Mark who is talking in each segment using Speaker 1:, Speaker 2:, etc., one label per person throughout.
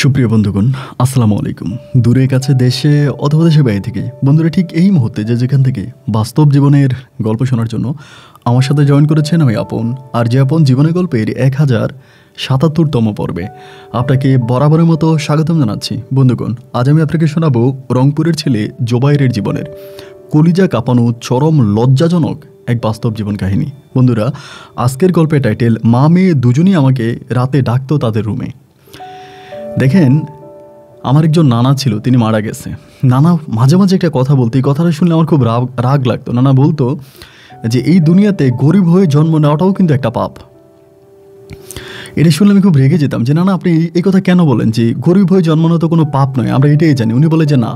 Speaker 1: সুপ্রিয় বন্ধুগণ, আসসালামু আলাইকুম। দূরে কাছে দেশে অথবা দেশের বাইরে থেকে বন্ধুরা ঠিক এই মুহূর্তে যে যেখান থেকে বাস্তব জীবনের গল্প শোনার জন্য আমার সাথে জয়েন করেছেন আমি আপন। আর যে আপন জীবনের গল্পের 1077তম পর্বে আপনাকে বরাবরের মতো স্বাগতম জানাচ্ছি। বন্ধুগণ, আজ আমি আপনাকে শোনাবো রংপুরের ছেলে জোবায়েরের জীবনের কলিজা কাঁপানো চরম লজ্জাজনক এক বাস্তব জীবন কাহিনী। বন্ধুরা, আজকের গল্পের টাইটেল মা মেয়ে দুজনই আমাকে রাতে ডাকতো তাদের রুমে। দেখেন, আমার একজন নানা ছিল, তিনি মারা গেছে। নানা মাঝে মাঝে একটা কথা বলতো, এই কথাটা শুনলে আমার খুব রাগ লাগতো। নানা বলতো যে এই দুনিয়াতে গরিব হয়ে জন্ম নেওয়াটাও কিন্তু একটা পাপ। এটা শুনলে আমি খুব রেগে যেতাম যে নানা আপনি এই কথা কেন বলেন যে গরিব হয়ে জন্ম নেওয়া তো কোনো পাপ নয়, আমরা এটাই জানি। উনি বলে যে না,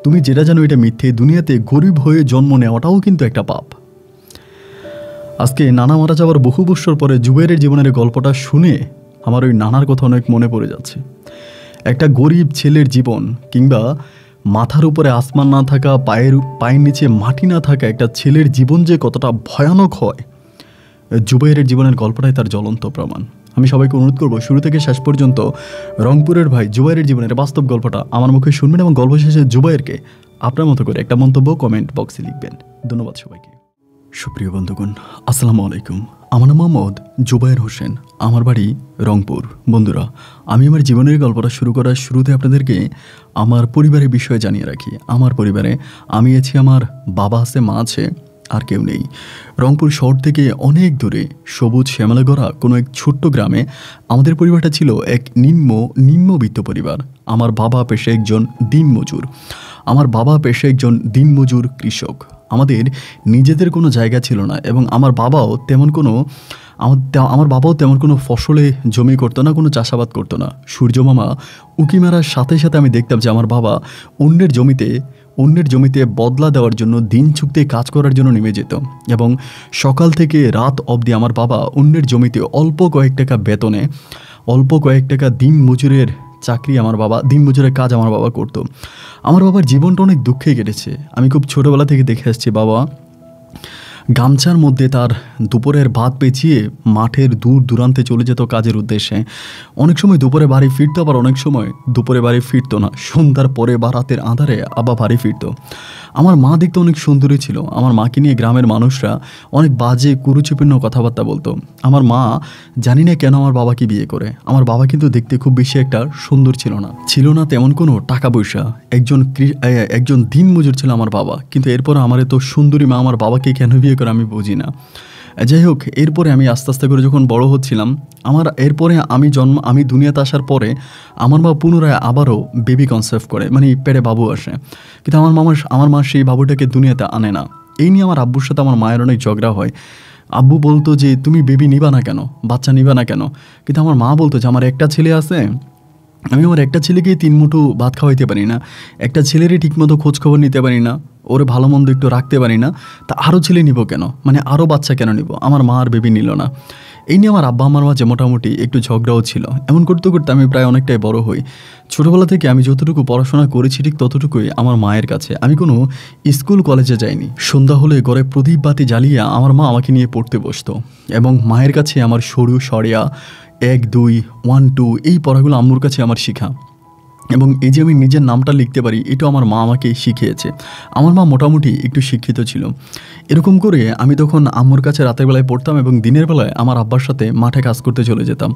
Speaker 1: তুমি যেটা জানো এটা মিথ্যে, দুনিয়াতে গরিব হয়ে জন্ম নেওয়াটাও কিন্তু একটা পাপ। আজকে নানা মারা যাওয়ার বহু বছর পরে জুবায়েরের জীবনের গল্পটা শুনে আমার ওই নানার কথা অনেক মনে পড়ে যাচ্ছে। একটা গরিব ছেলের জীবন, কিংবা মাথার উপরে আসমান না থাকা, পায়ের নিচে মাটি না থাকা একটা ছেলের জীবন যে কতটা ভয়ানক হয়, জুবায়েরের জীবনের গল্পটাই তার জ্বলন্ত প্রমাণ। আমি সবাইকে অনুরোধ করবো শুরু থেকে শেষ পর্যন্ত রংপুরের ভাই জুবায়েরের জীবনের বাস্তব গল্পটা আমার মুখে শুনবেন এবং গল্প শেষে জুবায়েরকে আপনার মতো করে একটা মন্তব্য কমেন্ট বক্সে লিখবেন। ধন্যবাদ সবাইকে। সুপ্রিয় বন্ধুগণ, আসসালামু আলাইকুম। আমার নাম মোহাম্মদ জুবায়ের হোসেন, আমার বাড়ি রংপুর। বন্ধুরা, আমি আমার জীবনের গল্পটা শুরু করার শুরুতে আপনাদেরকে আমার পরিবারের বিষয়ে জানিয়ে রাখি। আমার পরিবারে আমি আছি, আমার বাবা আছে, মা আছে, আর কেউ নেই। রংপুর শহর থেকে অনেক দূরে সবুজ শ্যামলে গড়া কোনো এক ছোট্ট গ্রামে আমাদের পরিবারটা ছিল এক নিম্নবিত্ত পরিবার। আমার বাবা পেশায় একজন দিনমজুর কৃষক। আমাদের নিজেদের কোনো জায়গা ছিল না এবং আমার বাবাও তেমন কোনো ফসলে জমি করতো না, কোনো চাষাবাদ করতো না। সূর্য মামা উঁকি মারার সাথে সাথে আমি দেখতাম যে আমার বাবা অন্যের জমিতে বদলা দেওয়ার জন্য দিন চুক্তি কাজ করার জন্য নেমে যেত এবং সকাল থেকে রাত অবধি আমার বাবা অন্যের জমিতে অল্প কয়েক টাকা দিনমজুরের কাজ আমার বাবা করতো। আমার বাবার জীবনটা অনেক দুঃখে কেটেছে। আমি খুব ছোটোবেলা থেকে দেখে আসছি বাবা গামছার মধ্যে তার দুপুরের ভাত পেঁচিয়ে মাঠের দূর দূরান্তে চলে যেত কাজের উদ্দেশ্যে। অনেক সময় দুপুরে বাড়ি ফিরতো, আবার অনেক সময় দুপুরে বাড়ি ফিরতো না, সন্ধ্যার পরে বা রাতের আঁধারে আবার বাড়ি ফিরতো। আমার মা দেখতে অনেক সুন্দরী ছিল। আমার মাকে নিয়ে গ্রামের মানুষরা অনেক বাজে কুরুচিপূর্ণ কথাবার্তা বলতো। আমার মা জানি না কেন আমার বাবাকে বিয়ে করে। আমার বাবা কিন্তু দেখতে খুব বেশি একটা সুন্দর ছিল না তেমন কোনো টাকা পয়সা। একজন দিনমজুর ছিল আমার বাবা, কিন্তু এরপর আমার এত সুন্দরী মা আমার বাবাকে কেন বিয়ে করে আমি বুঝি না। যাই হোক, এরপরে আমি আস্তে আস্তে করে যখন বড় হচ্ছিলাম, আমি দুনিয়াতে আসার পরে আমার মা পুনরায় আবারও বেবি কনসেপ্ট করে, মানে পেটে বাবু আসে। কিন্তু আমার মা সেই বাবুটাকে দুনিয়াতে আনে না। এই নিয়ে আমার আব্বুর সাথে আমার মায়ের অনেক ঝগড়া হয়। আব্বু বলতো যে তুমি বেবি নিবা না কেন, বাচ্চা নিবা না কেন, কিন্তু আমার মা বলতো যে আমার একটা ছেলে আছে, আমি আমার একটা ছেলেকেই 3 মুঠো ভাত খাওয়াইতে পারি না, একটা ছেলেরই ঠিকমতো খোঁজখবর নিতে পারি না, ওরে ভালো মন্দ একটু রাখতে পারি না, তা আরও ছেলে নিব কেন, মানে আরও বাচ্চা কেন নিব। আমার মা আর বেবি নিল না। এই নিয়ে আমার আব্বা আমার মাঝে মোটামুটি একটু ঝগড়াও ছিল। এমন করতে করতে আমি প্রায় অনেকটাই বড় হই। ছোটোবেলা থেকে আমি যতটুকু পড়াশোনা করেছি ঠিক ততটুকুই আমার মায়ের কাছে। আমি কোনো স্কুল কলেজে যাইনি। সন্ধ্যা হলে ঘরে প্রদীপ বাতি জ্বালিয়ে আমার মা আমাকে নিয়ে পড়তে বসতো এবং মায়ের কাছে আমার সরু সরিয়া 1 2 1 2 এই পড়াগুলো আম্মুর কাছে আমার শেখা। এবং এই যে আমি নিজের নামটা লিখতে পারি, এটাও আমার মা আমাকে শিখিয়েছে। আমার মা মোটামুটি একটু শিক্ষিত ছিল। এরকম করে আমি তখন আম্মুর কাছে রাতের বেলায় পড়তাম এবং দিনের বেলায় আমার আব্বার সাথে মাঠে কাজ করতে চলে যেতাম।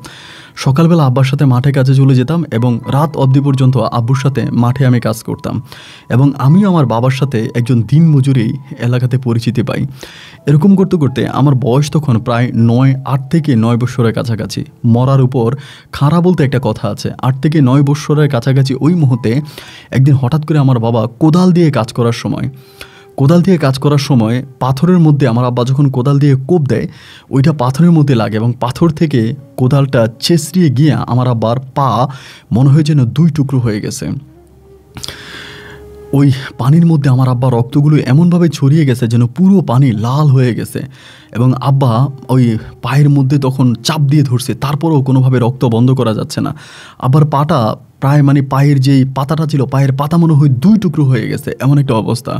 Speaker 1: সকালবেলা আব্বার সাথে মাঠে কাজে চলে যেতাম এবং রাত অবধি পর্যন্ত আব্বুর সাথে মাঠে আমি কাজ করতাম। এবং আমিও আমার বাবার সাথে একজন দিনমজুরি এলাকাতে পরিচিতি পাই। এরকম করতে করতে আমার বয়স তখন প্রায় 8 থেকে 9 বছরের কাছাকাছি। মরার উপর খাঁড়া বলতে একটা কথা আছে। 8 থেকে 9 বছরের কাছাকাছি ওই মুহূর্তে একদিন হঠাৎ করে আমার বাবা কোদাল দিয়ে কাজ করার সময় পাথরের মধ্যে আমার আব্বা যখন কোদাল দিয়ে কোপ দেয়, ওইটা পাথরের মধ্যে লাগে এবং পাথর থেকে কোদালটা ছেঁচড়িয়ে গিয়ে আমার আব্বার পা মনে হয় যেন 2 টুকরো হয়ে গেছে। ওই পানির মধ্যে আমার আব্বার রক্তগুলো এমনভাবে ছড়িয়ে গেছে যেন পুরো পানি লাল হয়ে গেছে এবং আব্বা ওই পায়ের মধ্যে তখন চাপ দিয়ে ধরছে, তারপরেও কোনোভাবে রক্ত বন্ধ করা যাচ্ছে না। আব্বার পাটা প্রায় পায়ের যেই পাতাটা ছিল, পায়ের পাতা মনে হয় 2 টুকরো হয়ে গেছে, এমন একটা অবস্থা।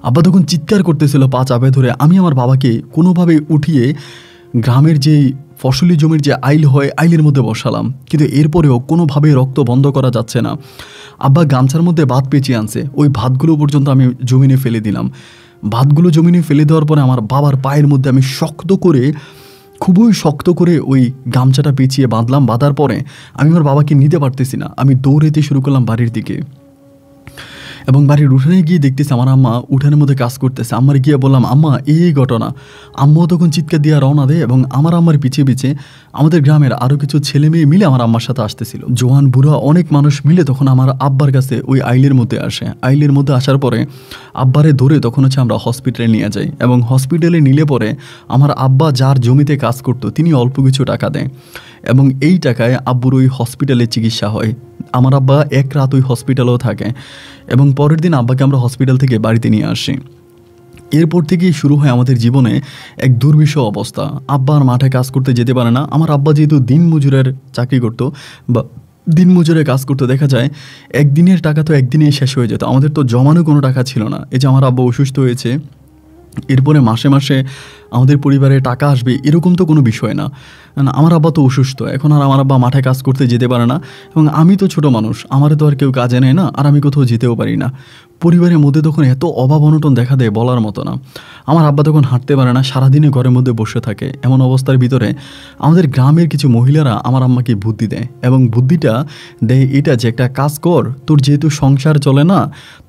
Speaker 1: আব্বা তখন চিৎকার করতেছিল পা চাপে ধরে। আমি আমার বাবাকে কোনোভাবে উঠিয়ে গ্রামের যেই ফসলি জমির যে আইল হয় আইলের মধ্যে বসালাম, কিন্তু এরপরেও কোনোভাবেই রক্ত বন্ধ করা যাচ্ছে না। আব্বা গামছার মধ্যে ভাত পেঁচিয়ে আনছে, ওই ভাতগুলো পর্যন্ত আমি জমিনে ফেলে দিলাম। ভাতগুলো জমিনে ফেলে দেওয়ার পরে আমার বাবার পায়ের মধ্যে আমি খুবই শক্ত করে ওই গামছাটা পেঁচিয়ে বাঁধলাম। বাঁধার পরে আমি আমার বাবাকে নিতে পারতেছি না, আমি দৌড়েতে শুরু করলাম বাড়ির দিকে। এবং বাড়ির উঠানে গিয়ে দেখতেছি আমার আম্মা উঠানের মধ্যে কাজ করতেছে। আম্মার গিয়ে বললাম, আম্মা এই ঘটনা। আম্মাও তখন চিৎকার দিয়ে রওনা দেয় এবং আমার আম্মার পিছিয়ে পিছিয়ে আমাদের গ্রামের আরও কিছু ছেলে মেয়ে মিলে আমার আম্মার সাথে আসতেছিল। জোয়ান বুড়া অনেক মানুষ মিলে তখন আমার আব্বার কাছে ওই আইলের মধ্যে আসে। আইলের মধ্যে আসার পরে আব্বারে ধরে তখন আমরা হসপিটালে নিয়ে যাই, এবং হসপিটালে নিলে পরে আমার আব্বা যার জমিতে কাজ করতো তিনি অল্প কিছু টাকা দেয়, এবং এই টাকায় আব্বুর ওই হসপিটালে চিকিৎসা হয়। আমার আব্বা এক রাত ওই হসপিটালেও থাকে, এবং পরের দিন আব্বাকে আমরা হসপিটাল থেকে বাড়িতে নিয়ে আসি। এরপর থেকেই শুরু হয় আমাদের জীবনে এক দুর্বিষহ অবস্থা। আব্বা আর মাঠে কাজ করতে যেতে পারে না। আমার আব্বা যেহেতু দিনমজুরের চাকরি করতো বা দিনমজুরে কাজ করতে, দেখা যায় একদিনের টাকা তো একদিনেই শেষ হয়ে যেত। আমাদের তো জমানো কোনো টাকা ছিল না। এই যে আমার আব্বা অসুস্থ হয়েছে, এরপরে মাসে মাসে আমাদের পরিবারে টাকা আসবে এরকম তো কোনো বিষয় না। আমার আব্বা তো অসুস্থ, এখন আর আমার আব্বা মাঠে কাজ করতে যেতে পারে না, এবং আমি তো ছোট মানুষ, আমারে তো আর কেউ কাজে নেয় না, আর আমি কোথাও যেতেও পারি না। পরিবারের মধ্যে তখন এত অভাব অনটন দেখা দেয় বলার মতো না। আমার আব্বা তখন হাঁটতে পারে না, সারাদিনে ঘরের মধ্যে বসে থাকে। এমন অবস্থার ভিতরে আমাদের গ্রামের কিছু মহিলারা আমার আম্মাকে বুদ্ধি দেয়, এবং বুদ্ধিটা দেয় এটা যে একটা কাজ কর, তোর যেহেতু সংসার চলে না,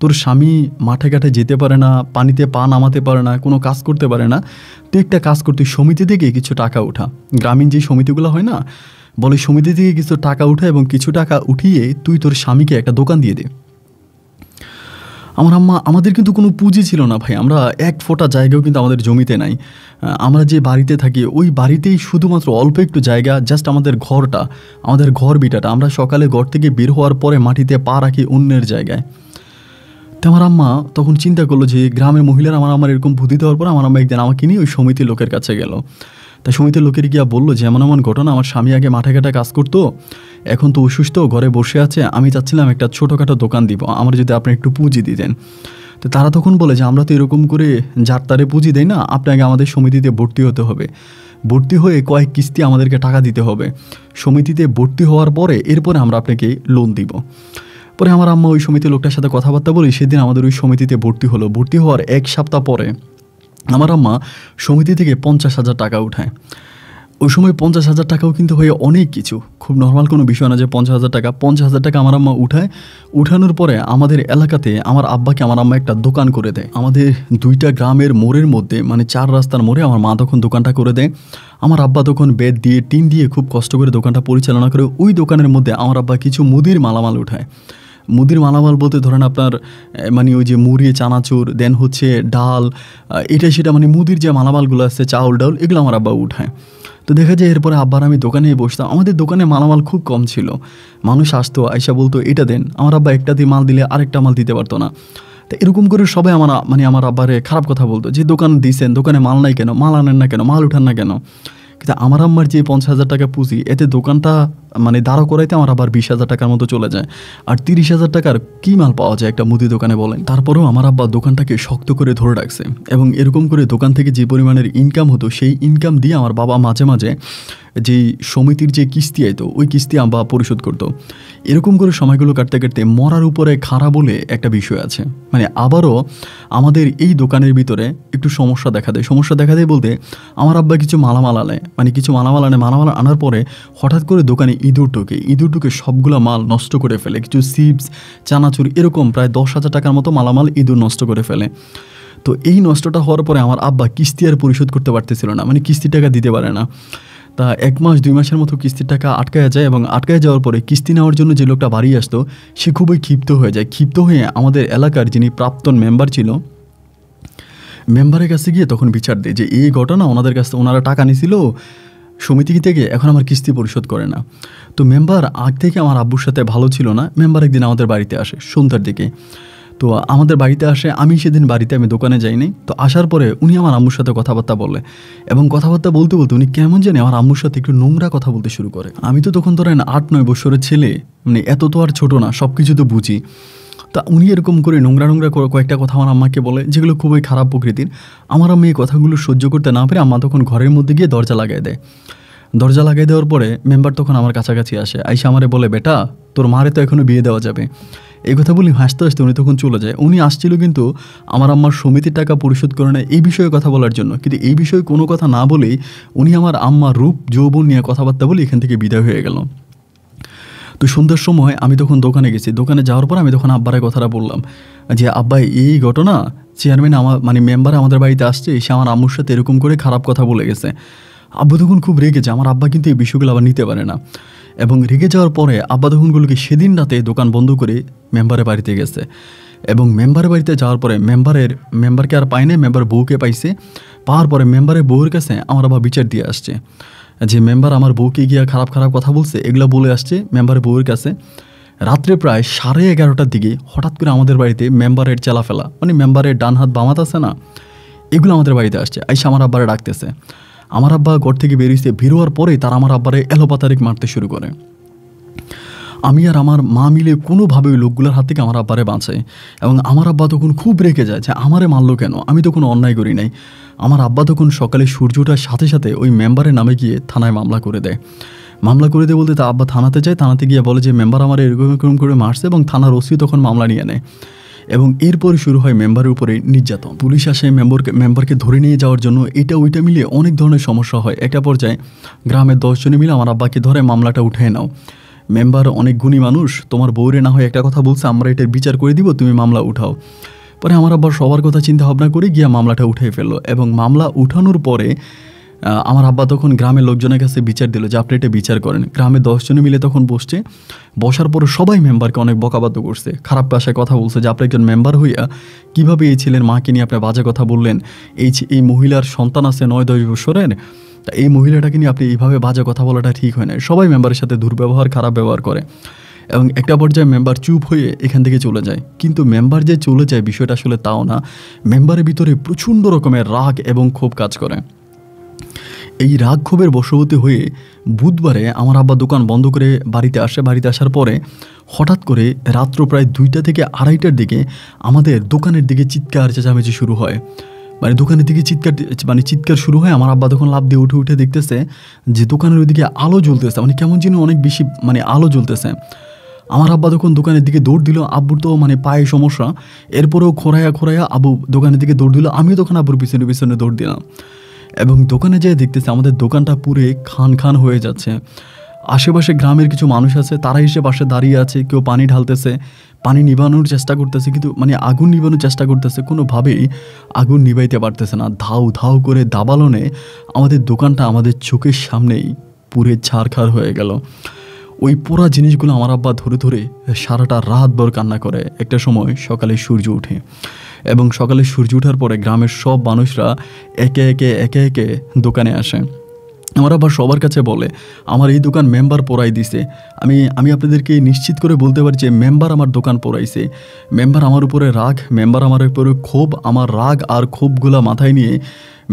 Speaker 1: তোর স্বামী মাঠে ঘাটে যেতে পারে না, পানিতে পা নামাতে পারে না, কোনো কাজ করতে পারে না, তুই একটা কাজ কর, তুই সমিতি থেকে কিছু টাকা উঠা। গ্রামীণ যে সমিতিগুলো হয় না, বলে সমিতি থেকে কিছু টাকা উঠা, এবং কিছু টাকা উঠিয়ে তুই তোর স্বামীকে একটা দোকান দিয়ে দে। আমার আম্মা, আমাদের কিন্তু কোনো পুঁজি ছিল না ভাই, আমরা এক ফোঁটা জায়গাও কিন্তু আমাদের জমিতে নাই। আমরা যে বাড়িতে থাকি ওই বাড়িতেই শুধুমাত্র অল্প একটু জায়গা, জাস্ট আমাদের ঘরটা, আমাদের ঘর বিটাটা। আমরা সকালে ঘর থেকে বের হওয়ার পরে মাটিতে পা রাখি অন্যের জায়গায়। তো আমার আম্মা তখন চিন্তা করলো যে গ্রামের মহিলারা আমার এরকম বুদ্ধি দেওয়ার পর আমার আম্মা একদিন আমাকে নিয়ে ওই সমিতির লোকের কাছে গেল। তা সমিতির লোকের গিয়া বললো যে এমন এমন ঘটনা, আমার স্বামী আগে মাঠে ঘাটে কাজ করতো, এখন তো অসুস্থ, ঘরে বসে আছে, আমি চাচ্ছিলাম একটা ছোটোখাটো দোকান দিব, আমার যদি আপনি একটু পুঁজি দিতেন। তো তারা তখন বলে যে আমরা তো এরকম করে যার তারে পুঁজি দেই না, আপনাকে আমাদের সমিতিতে ভর্তি হতে হবে, ভর্তি হয়ে কয়েক কিস্তি আমাদেরকে টাকা দিতে হবে, সমিতিতে ভর্তি হওয়ার পরে এরপরে আমরা আপনাকে লোন দিব। পরে আমার আম্মা ওই সমিতির লোকটার সাথে কথাবার্তা বলি, সেদিন আমাদের ওই সমিতিতে ভর্তি হলো। ভর্তি হওয়ার এক সপ্তাহ পরে আমার আম্মা সমিতি থেকে 50,000 টাকা উঠায়। ওই সময় 50,000 টাকাও কিন্তু হয়ে অনেক কিছু, খুব নর্মাল কোনো বিষয় না যে 50,000 টাকা। 50,000 টাকা আমার আম্মা উঠায়। উঠানোর পরে আমাদের এলাকাতে আমার আব্বাকে আমার আম্মা একটা দোকান করে দেয়। আমাদের দুইটা গ্রামের মোড়ের মধ্যে, মানে 4 রাস্তার মোড়ে আমার মা তখন দোকানটা করে দেয়। আমার আব্বা তখন বেত দিয়ে টিন দিয়ে খুব কষ্ট করে দোকানটা পরিচালনা করে। ওই দোকানের মধ্যে আমার আব্বা কিছু মুদির মালামাল উঠায়। মুদির মালামাল বলতে ধরেন আপনার মানে ওই যে মুড়ি, চানাচুর, দেন হচ্ছে ডাল, এটা সেটা, মানে মুদির যে মালামালগুলো আছে, চাউল ডাউল, এগুলো আমার আব্বা উঠায়। তো দেখা যায় এরপরে আব্বার আমি দোকানে বসতাম। আমাদের দোকানে মালামাল খুব কম ছিল, মানুষ আসতো, আয়সা বলতো এটা দেন, আমার আব্বা একটা দিয়ে মাল দিলে আরেকটা মাল দিতে পারতো না। তো এরকম করে সবাই আমার আব্বারে খারাপ কথা বলতো যে দোকান দিয়েছেন, দোকানে মাল নাই কেন, মাল আনেন না কেন, মাল উঠান না কেন। কিন্তু আমার আম্মার যে 50,000 টাকা পুঁজি, এতে দোকানটা মানে দাঁড়ো করাইতে আমার আবার 20,000 টাকার মতো চলে যায়। আর 30,000 টাকার কী মাল পাওয়া যায় একটা মুদি দোকানে বলেন। তারপরেও আমার আব্বা দোকানটাকে শক্ত করে ধরে রাখছে, এবং এরকম করে দোকান থেকে যে পরিমাণের ইনকাম হতো সেই ইনকাম দিয়ে আমার বাবা মাঝে মাঝে যেই সমিতির যে কিস্তি আইতো ওই কিস্তি আব্বা পরিশোধ করতো। এরকম করে সময়গুলো কাটতে কাটতে মরার উপরে খাড়া বলে একটা বিষয় আছে, মানে আবারও আমাদের এই দোকানের ভিতরে একটু সমস্যা দেখা দেয়। সমস্যা দেখা দেয় বলতে আমার আব্বা কিছু মালামাল আনে, মানে কিছু মালামাল আনে, মালামাল আনার পরে হঠাৎ করে দোকানে ইঁদুর ঢুকে সবগুলো মাল নষ্ট করে ফেলে। কিছু চিপস, চানাচুর, এরকম প্রায় 10,000 টাকার মতো মালামাল ইঁদুর নষ্ট করে ফেলে। তো এই নষ্টটা হওয়ার পরে আমার আব্বা কিস্তি আর পরিশোধ করতে পারতেছিল না, মানে কিস্তির টাকা দিতে পারে না। তা 1 মাস 2 মাসের মতো কিস্তির টাকা আটকায় যায়, এবং আটকায় যাওয়ার পরে কিস্তি নেওয়ার জন্য যে লোকটা বাড়ি আসতো সে খুবই ক্ষিপ্ত হয়ে যায়। ক্ষিপ্ত হয়ে আমাদের এলাকার যিনি প্রাক্তন মেম্বার ছিল, মেম্বারের কাছে গিয়ে তখন বিচার দেয় যে এই ঘটনা, ওনাদের কাছে ওনারা টাকা নিয়েছিল সমিতি থেকে, এখন আমার কিস্তি পরিশোধ করে না। তো মেম্বার আগ থেকে আমার আব্বুর সাথে ভালো ছিল না। মেম্বার একদিন আমাদের বাড়িতে আসে সন্ধ্যার দিকে। তো আমাদের বাড়িতে আসে, আমি সেদিন বাড়িতে, আমি দোকানে যাইনি। তো আসার পরে উনি আমার আম্মুর সাথে কথাবার্তা বলে, এবং কথাবার্তা বলতে বলতে উনি কেমন জানি আমার আম্মুর সাথে একটু নোংরা কথা বলতে শুরু করে। আমি তো তখন ধরেন 8-9 বছরের ছেলে, মানে এত তো আর ছোটো না, সব কিছু তো বুঝি। তা উনি এরকম করে নোংরা কয়েকটা কথা আমার আম্মাকে বলে, যেগুলো খুবই খারাপ প্রকৃতির। আমার আম্মা এই কথাগুলো সহ্য করতে না পেরে আম্মা তখন ঘরের মধ্যে গিয়ে দরজা লাগাই দেয়। দরজা লাগাই দেওয়ার পরে মেম্বার তখন আমার কাছাকাছি আসে, আইসা আমারে বলে, বেটা তোর মারে তো এখনও বিয়ে দেওয়া যাবে। এই কথা বলি হাসতে হাসতে উনি তখন চলে যায়। উনি আসছিল কিন্তু আমার আম্মার সমিতির টাকা পরিশোধ করে নেয় এই বিষয়ে কথা বলার জন্য, কিন্তু এই বিষয়ে কোনো কথা না বলেই উনি আমার আম্মার রূপ যৌবন নিয়ে কথাবার্তা বলে এখান থেকে বিদায় হয়ে গেল। তো সন্ধ্যার সময় আমি তখন দোকানে গেছি। দোকানে যাওয়ার পর আমি তখন আব্বারে কথাটা বললাম যে, আব্বা এই ঘটনা, চেয়ারম্যান আমার মেম্বার আমাদের বাড়িতে আসছে, এসে আমার আম্মুর সাথে এরকম করে খারাপ কথা বলে গেছে। আব্বু তখন খুব রেগেছে। আমার আব্বা কিন্তু এই বিষয়গুলো আবার নিতে পারে না, এবং রেগে যাওয়ার পরে আব্বা তখনগুলোকে সেদিন রাতে দোকান বন্ধ করে মেম্বারের বাড়িতে গেছে। এবং মেম্বারের বাড়িতে যাওয়ার পরে মেম্বারকে আর পায় না, মেম্বার বউকে পাইছে। পাওয়ার পরে মেম্বারের বউয়ের কাছে আমার আবার বিচার দিয়ে আসছে যে মেম্বার আমার বউকে গিয়া খারাপ খারাপ কথা বলছে, এগুলো বলে আসছে মেম্বারের বউয়ের কাছে। রাত্রে প্রায় 11:30টার দিকে হঠাৎ করে আমাদের বাড়িতে মেম্বারের চেলাফেলা, মানে মেম্বারের ডান হাত বাম হাত আছে না, এগুলো আমাদের বাড়িতে আসছে। আইসা আমার আব্বারে ডাকতেছে। আমার আব্বা ঘর থেকে বেরিয়েছে, বেরোয়ার পরেই তারা আমার আব্বারে এলোপাতারিক মারতে শুরু করে। আমি আর আমার মা মিলে কোনোভাবে ওই লোকগুলোর হাত থেকে আমার আব্বারে বাঁচাই। এবং আমার আব্বা তখন খুব রেগে যায় যে আমারে মারলো কেন, আমি তো কোনো অন্যায় করি নাই। আমার আব্বা তখন সকালে সূর্য ওঠার সাথে সাথে ওই মেম্বারের নামে গিয়ে থানায় মামলা করে দেয়। মামলা করে দেয় বলতে তা আব্বা থানাতে যায়, থানাতে গিয়ে বলে যে মেম্বার আমার এরকম এরকম করে মারছে, এবং থানার ওসি তখন মামলা নিয়ে নেয়। এবং এরপরে শুরু হয় মেম্বারের উপরে নির্যাতন। পুলিশ আসে মেম্বারকে ধরে নিয়ে যাওয়ার জন্য, এটা ওইটা মিলিয়ে অনেক ধরনের সমস্যা হয়। একটা পর্যায়ে গ্রামের 10 জনে মিলে আমার আব্বাকে ধরে মামলাটা উঠিয়ে নাও, মেম্বার অনেক গুণী মানুষ, তোমার বউরে না হয় একটা কথা বলছে, আমরা এটার বিচার করে দিব, তুমি মামলা উঠাও। পরে আমার আব্বার সবার কথা চিন্তা ভাবনা করে গিয়ে মামলাটা উঠিয়ে ফেললো। এবং মামলা উঠানোর পরে আমার আব্বা তখন গ্রামের লোকজনের কাছে বিচার দিল যে আপনি এটা বিচার করেন। গ্রামে 10 জনে মিলে তখন বসছে। বসার পরে সবাই মেম্বারকে অনেক বকাবাদ্য করছে, খারাপ ভাষায় কথা বলছে যে আপনি একজন মেম্বার হইয়া কীভাবে এই ছেলের মাকে নিয়ে আপনি বাজে কথা বললেন, এই মহিলার সন্তান আছে 9-10 বছরের, তা এই মহিলাটাকে নিয়ে আপনি এইভাবে বাজে কথা বলাটা ঠিক হয় না। সবাই মেম্বারের সাথে দুর্ব্যবহার, খারাপ ব্যবহার করে। এবং একটা পর্যায়ে মেম্বার চুপ হয়ে এখান থেকে চলে যায়। কিন্তু মেম্বার যে চলে যায় বিষয়টা আসলে তাও না, মেম্বারের ভিতরে প্রচণ্ড রকমের রাগ এবং ক্ষোভ কাজ করে। এই রাগ ক্ষোভের বশবর্তী হয়ে বুধবারে আমার আব্বা দোকান বন্ধ করে বাড়িতে আসে। বাড়িতে আসার পরে হঠাৎ করে রাত্র প্রায় 2টা থেকে 2:30টার দিকে আমাদের দোকানের দিকে চিৎকার চেঁচামেচি শুরু হয়। মানে দোকানের দিকে চিৎকার শুরু হয়। আমার আব্বা তখন লাফ দিয়ে উঠে দেখতেছে যে দোকানের ওইদিকে আলো জ্বলতেছে, মানে কেমন যেন অনেক বেশি আলো জ্বলতেছে। আমার আব্বা তখন দোকানের দিকে দৌড় দিল। আব্বুর তো পায়ে সমস্যা, এরপরেও খোঁড়াইয়া আব্বু দোকানের দিকে দৌড় দিল। আমিও তখন আব্বুর পিছনে দৌড় দিলাম। এবং দোকানে যেয়ে দেখতেছে আমাদের দোকানটা পুরে খান হয়ে যাচ্ছে। আশেপাশে গ্রামের কিছু মানুষ আছে, তারা এসে পাশে দাঁড়িয়ে আছে, কেউ পানি ঢালতেছে, পানি নিভানোর চেষ্টা করতেছে, কিন্তু আগুন নিভানোর চেষ্টা করতেছে, কোনোভাবেই আগুন নিভাইতে পারতেছে না। ধাউ করে দাবালনে আমাদের দোকানটা আমাদের চোখের সামনেই পুরে ছারখার হয়ে গেল। ওই পোড়া জিনিসগুলো আমার আব্বা ধরে সারাটা রাতভর কান্না করে। একটা সময় সকালে সূর্য ওঠে, এবং সকালে সূর্য ওঠার পরে গ্রামের সব মানুষরা একে একে দোকানে আসে। আমার আবার সবার কাছে বলে আমার এই দোকান মেম্বার পোড়াই দিছে। আমি আপনাদেরকে নিশ্চিত করে বলতে পারি যে মেম্বার আমার দোকান পোড়াইছে। মেম্বার আমার উপরে রাগ, মেম্বার আমার উপরে ক্ষোভ, আমার রাগ আর ক্ষোভগুলা মাথায় নিয়ে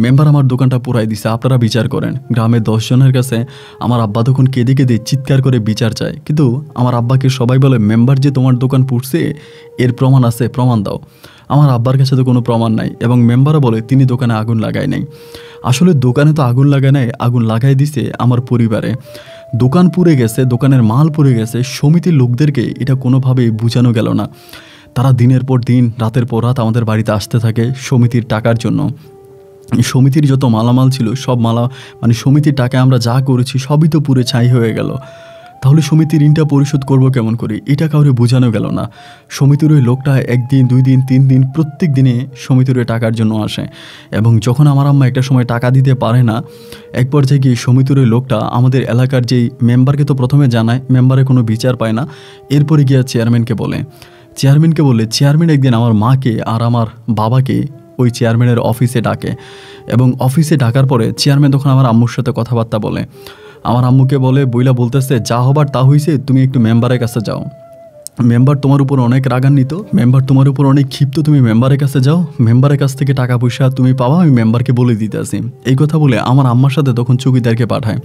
Speaker 1: মেম্বার আমার দোকানটা পোড়াই দিছে। আপনারা বিচার করেন। গ্রামের 10 জনের কাছে আমার আব্বা তখন কেঁদে চিৎকার করে বিচার চায়। কিন্তু আমার আব্বাকে সবাই বলে মেম্বার যে তোমার দোকান পুড়ছে এর প্রমাণ আছে, প্রমাণ দাও। আমার আব্বার কাছে তো কোনো প্রমাণ নাই, এবং মেম্বারও বলে তিনি দোকানে আগুন লাগায় নাই। আসলে দোকানে তো আগুন লাগায় নাই, আগুন লাগাই দিছে আমার পরিবারে। দোকান পুড়ে গেছে, দোকানের মাল পুড়ে গেছে। সমিতির লোকদেরকে এটা কোনোভাবেই বোঝানো গেল না। তারা দিনের পর দিন, রাতের পর রাত আমাদের বাড়িতে আসতে থাকে সমিতির টাকার জন্য। সমিতির যত মালামাল ছিল সব সমিতির টাকায় আমরা যা করেছি সবই তো পুরে ছাই হয়ে গেল। তাহলে সমিতির ঋণটা পরিশোধ করবো কেমন করে, এটা কাউরে বোঝানো গেল না। সমিতির ওই লোকটা 1 দিন 2 দিন 3 দিন প্রত্যেক দিনে সমিতির ওই টাকার জন্য আসে। এবং যখন আমার আম্মা একটা সময় টাকা দিতে পারে না, এক পর্যায়ে গিয়ে সমিতির ওই লোকটা আমাদের এলাকার যেই মেম্বারকে তো প্রথমে জানায়, মেম্বারে কোনো বিচার পায় না। এরপরে গিয়ে চেয়ারম্যানকে বলে চেয়ারম্যান একদিন আমার মাকে আর আমার বাবাকে ওই চেয়ারম্যানের অফিসে ডাকে। এবং অফিসে ডাকার পরে চেয়ারম্যান তখন আমার আম্মুর সাথে কথাবার্তা বলে। আমার আম্মুকে বলতেছে যা হবার তা হইছে, তুমি একটু মেম্বারের কাছে যাও। মেম্বার তোমার উপর অনেক রাগান্বিত, মেম্বার তোমার উপর অনেক ক্ষিপ্ত, তুমি মেম্বারের কাছে যাও, মেম্বারের কাছ থেকে টাকা পয়সা তুমি পাবা, আমি মেম্বারকে বলে দিতে আসি। এই কথা বলে আমার আম্মার সাথে তখন চৌকিদারকে পাঠায়।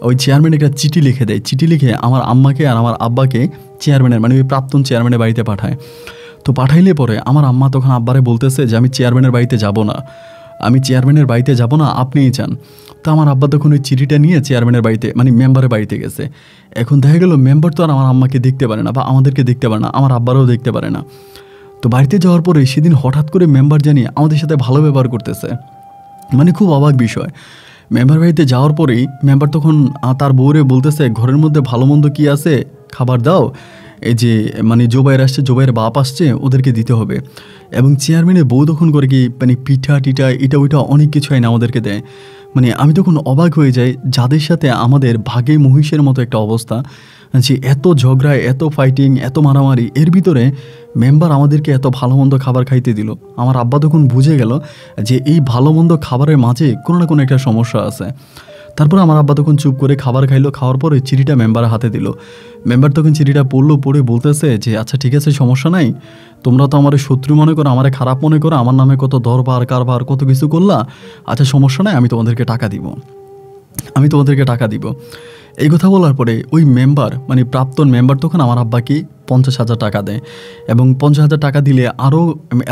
Speaker 1: ওই চেয়ারম্যান একটা চিঠি লিখে দেয়। চিঠি লিখে আমার আম্মাকে আর আমার আব্বাকে চেয়ারম্যানের ওই প্রাক্তন চেয়ারম্যানের বাড়িতে পাঠায়। তো পাঠাইলে পরে আমার আম্মা তখন আব্বারে বলতেছে যে আমি চেয়ারম্যানের বাড়িতে যাব না। আমি চেয়ারম্যানের বাড়িতে যাব না, আপনিই যান। তো আমার আব্বা তখন ওই চিঠিটা নিয়ে চেয়ারম্যানের বাড়িতে মানে মেম্বারের বাড়িতে গেছে। এখন দেখা গেল মেম্বার তো আর আমার আম্মাকে দেখতে পারে না বা আমাদেরকে দেখতে পারে না, আমার আব্বারাও দেখতে পারে না। তো বাড়িতে যাওয়ার পরে সেদিন হঠাৎ করে মেম্বার জানিয়ে আমাদের সাথে ভালো ব্যবহার করতেছে, মানে খুব অবাক বিষয়। মেম্বার বাড়িতে যাওয়ার পরেই মেম্বার তখন তার বউরে বলতেছে, ঘরের মধ্যে ভালো মন্দ কী আছে খাবার দাও, এই যে মানে জোবাইয়ের আসছে, জোবাইয়ের বাপ আসছে, ওদেরকে দিতে হবে। এবং চেয়ারম্যানের বউ তখন করে কি মানে পিঠা টিঠা এটা ওইটা অনেক কিছু আইন আমাদেরকে দেয়। মানে আমি তখন অবাক হয়ে যাই, যাদের সাথে আমাদের ভাগে মহিষের মতো একটা অবস্থা, যে এত ঝগড়া, এত ফাইটিং, এত মারামারি, এর ভিতরে মেম্বার আমাদেরকে এত ভালো মন্দ খাবার খাইতে দিল। আমার আব্বা তখন বুঝে গেল যে এই ভালো মন্দ খাবারের মাঝে কোনো না কোনো একটা সমস্যা আছে। তারপর আমার আব্বা তখন চুপ করে খাবার খাইলো, খাওয়ার পরে চিঠিটা মেম্বারের হাতে দিল। মেম্বার তখন চিঠিটা পড়লো, পড়ে বলতেছে যে আচ্ছা ঠিক আছে, সমস্যা নাই, তোমরা তো আমার শত্রু মনে করো, আমার খারাপ মনে করো, আমার নামে কত দরবার কারবার কত কিছু করলা, আচ্ছা সমস্যা নাই, আমি তোমাদেরকে টাকা দিব, আমি তোমাদেরকে টাকা দিব। এই কথা বলার পরে ওই মেম্বার মানে প্রাক্তন মেম্বার তখন আমার আব্বাকে 50,000 টাকা দেয়। এবং 50,000 টাকা দিলে আরও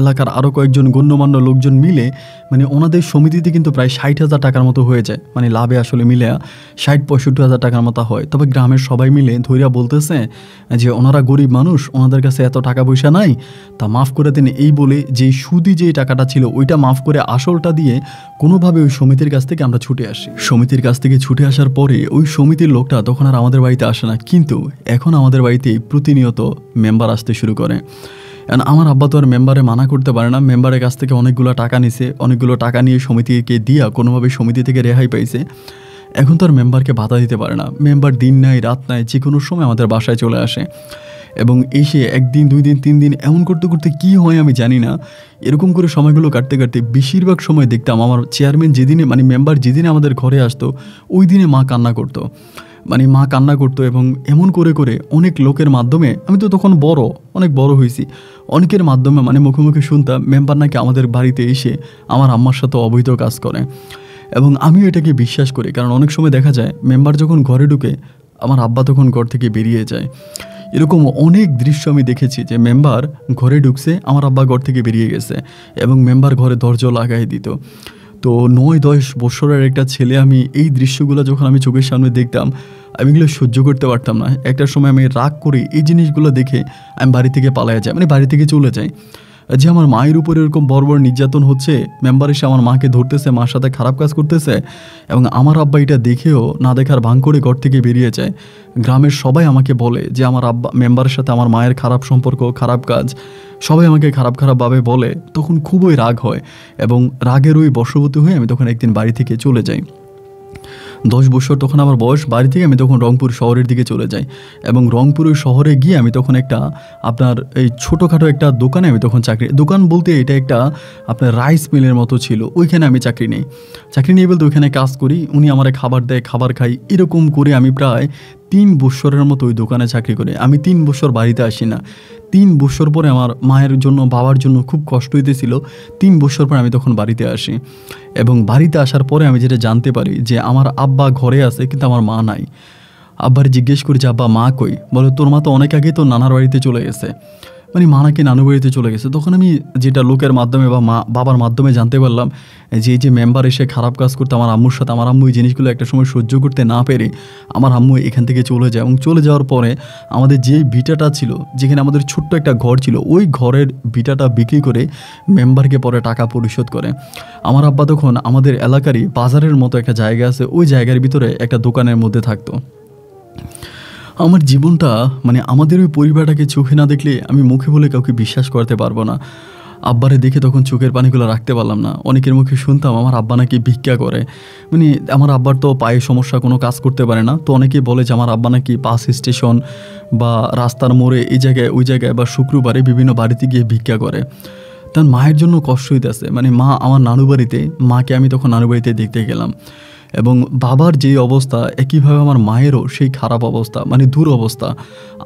Speaker 1: এলাকার আরও কয়েকজন গণ্যমান্য লোকজন মিলে মানে ওনাদের সমিতিতে কিন্তু প্রায় 60,000 টাকার মতো হয়ে যায়, মানে লাভে আসলে মিলে 60-65,000 টাকার মতো হয়। তবে গ্রামের সবাই মিলে ধৈর্য বলতেছে যে ওনারা গরিব মানুষ, ওনাদের কাছে এত টাকা পয়সা নাই, তা মাফ করে দেন। এই বলে যেই সুদি যেই টাকাটা ছিল ওইটা মাফ করে আসলটা দিয়ে কোনোভাবে ওই সমিতির কাছ থেকে আমরা ছুটে আসি। সমিতির কাছ থেকে ছুটে আসার পরে ওই সমিতির লোকটা তখন আর আমাদের বাড়িতে আসে না, কিন্তু এখন আমাদের বাড়িতে প্রতিনিয়ত মেম্বার আসতে শুরু করে। আমার আব্বা তো আর মেম্বারে মানা করতে পারে না, মেম্বারের কাছ থেকে অনেকগুলো টাকা নিছে, অনেকগুলো টাকা নিয়ে সমিতিকে দিয়া কোনোভাবে সমিতি থেকে রেহাই পাইছে। এখন তো আর মেম্বারকে বাধা দিতে পারে না, মেম্বার দিন নাই রাত নাই যে কোনো সময় আমাদের বাসায় চলে আসে। এবং এসে 1 দিন 2 দিন 3 দিন এমন করতে করতে কী হয় আমি জানি না, এরকম করে সময়গুলো কাটতে কাটতে বেশিরভাগ সময় দেখতাম আমার চেয়ারম্যান যেদিনে মানে মেম্বার যেদিনে আমাদের ঘরে আসতো ওই দিনে মা কান্না করতো, মানে মা কান্না করতো। এবং এমন করে করে অনেক লোকের মাধ্যমে, আমি তো তখন অনেক বড় হয়েছি, অনেকের মাধ্যমে মানে মুখে মুখে শুনতাম মেম্বার নাকি আমাদের বাড়িতে এসে আমার আম্মার সাথে অবৈধ কাজ করে। এবং আমিও এটাকে বিশ্বাস করি, কারণ অনেক সময় দেখা যায় মেম্বার যখন ঘরে ঢুকে আমার আব্বা তখন ঘর থেকে বেরিয়ে যায়। এরকম অনেক দৃশ্য আমি দেখেছি যে মেম্বার ঘরে ঢুকছে, আমার আব্বা ঘর থেকে বেরিয়ে গেছে, এবং মেম্বার ঘরে দরজা লাগাই দিত। তো 9-10 বছরের একটা ছেলে, আমি এই দৃশ্যগুলো যখন আমি চোখের সামনে দেখতাম আমি এগুলো সহ্য করতে পারতাম না। একটা সময় আমি রাগ করে এই জিনিসগুলো দেখে আমি বাড়ি থেকে পালায়া যাই, মানে বাড়ি থেকে চলে যাই। যে আমার মায়ের উপরে এরকম বড় নির্যাতন হচ্ছে, মেম্বার এসে আমার মাকে ধরতেছে, মার সাথে খারাপ কাজ করতেছে, এবং আমার আব্বা এটা দেখেও না দেখার ভান করে ঘর থেকে বেরিয়ে যায়। গ্রামের সবাই আমাকে বলে যে আমার আব্বা মেম্বারের সাথে আমার মায়ের খারাপ সম্পর্ক, খারাপ কাজ, সবাই আমাকে খারাপভাবে বলে। তখন খুবই রাগ হয়, এবং রাগের ওই বশবর্তী হয়ে আমি তখন একদিন বাড়ি থেকে চলে যাই। 10 বছর তখন আমার বয়স। বাড়ি থেকে আমি তখন রংপুর শহরের দিকে চলে যাই, এবং রংপুরের শহরে গিয়ে আমি তখন একটা আপনার এই ছোটোখাটো একটা দোকানে আমি তখন দোকান বলতে এটা একটা আপনার রাইস মিলের মতো ছিল, ওইখানে আমি চাকরি নিয়ে বলতে ওইখানে কাজ করি, উনি আমার খাবার দেয়, খাবার খাই, এরকম করে আমি প্রায় 3 বছরের মতো ওই দোকানে চাকরি করি। আমি 3 বছর বাড়িতে আসি না। 3 বছর পরে আমার মায়ের জন্য বাবার জন্য খুব কষ্ট হইতেছিল। 3 বছর পরে আমি তখন বাড়িতে আসি, এবং বাড়িতে আসার পরে আমি যেটা জানতে পারি যে আমার আব্বা ঘরে আছে কিন্তু আমার মা নাই। আব্বার জিজ্ঞেস করি যে আব্বা মা কই, বলে তোর মা তো অনেক আগেই তো নানার বাড়িতে চলে গেছে, মানে মা নাকি নানু বাড়িতে চলে গেছে। তখন আমি যেটা লোকের মাধ্যমে বা বাবার মাধ্যমে জানতে পারলাম যে এই যে মেম্বার এসে খারাপ কাজ করতে আমার আম্মুর সাথে, আমার আম্মু এই জিনিসগুলো একটা সময় সহ্য করতে না পেরে আমার আম্মু এখান থেকে চলে যায়, এবং চলে যাওয়ার পরে আমাদের যে ভিটাটা ছিল, যেখানে আমাদের ছোট্ট একটা ঘর ছিল, ওই ঘরের ভিটাটা বিক্রি করে মেম্বারকে পরে টাকা পরিশোধ করে। আমার আব্বা তখন আমাদের এলাকারই বাজারের মতো একটা জায়গা আছে, ওই জায়গার ভিতরে একটা দোকানের মধ্যে থাকতো। আমার জীবনটা মানে আমাদের ওই পরিবারটাকে চোখে না দেখলে আমি মুখে বলে কাউকে বিশ্বাস করতে পারবো না। আব্বারে দেখে তখন চোখের পানিগুলো রাখতে পারলাম না। অনেকের মুখে শুনতাম আমার আব্বা নাকি ভিক্ষা করে, মানে আমার আব্বার তো পায়ে সমস্যা, কোনো কাজ করতে পারে না। তো অনেকেই বলে যে আমার আব্বা নাকি বাস স্টেশন বা রাস্তার মোড়ে এই জায়গায় ওই জায়গায় বা শুক্রবারে বিভিন্ন বাড়িতে গিয়ে ভিক্ষা করে। তার মায়ের জন্য কষ্ট হইতেছে, মানে মা আমার নানু বাড়িতে, মাকে আমি তখন নানু বাড়িতে দেখতে গেলাম, এবং বাবার যেই অবস্থা একইভাবে আমার মায়েরও সেই খারাপ অবস্থা, মানে দুরবস্থা।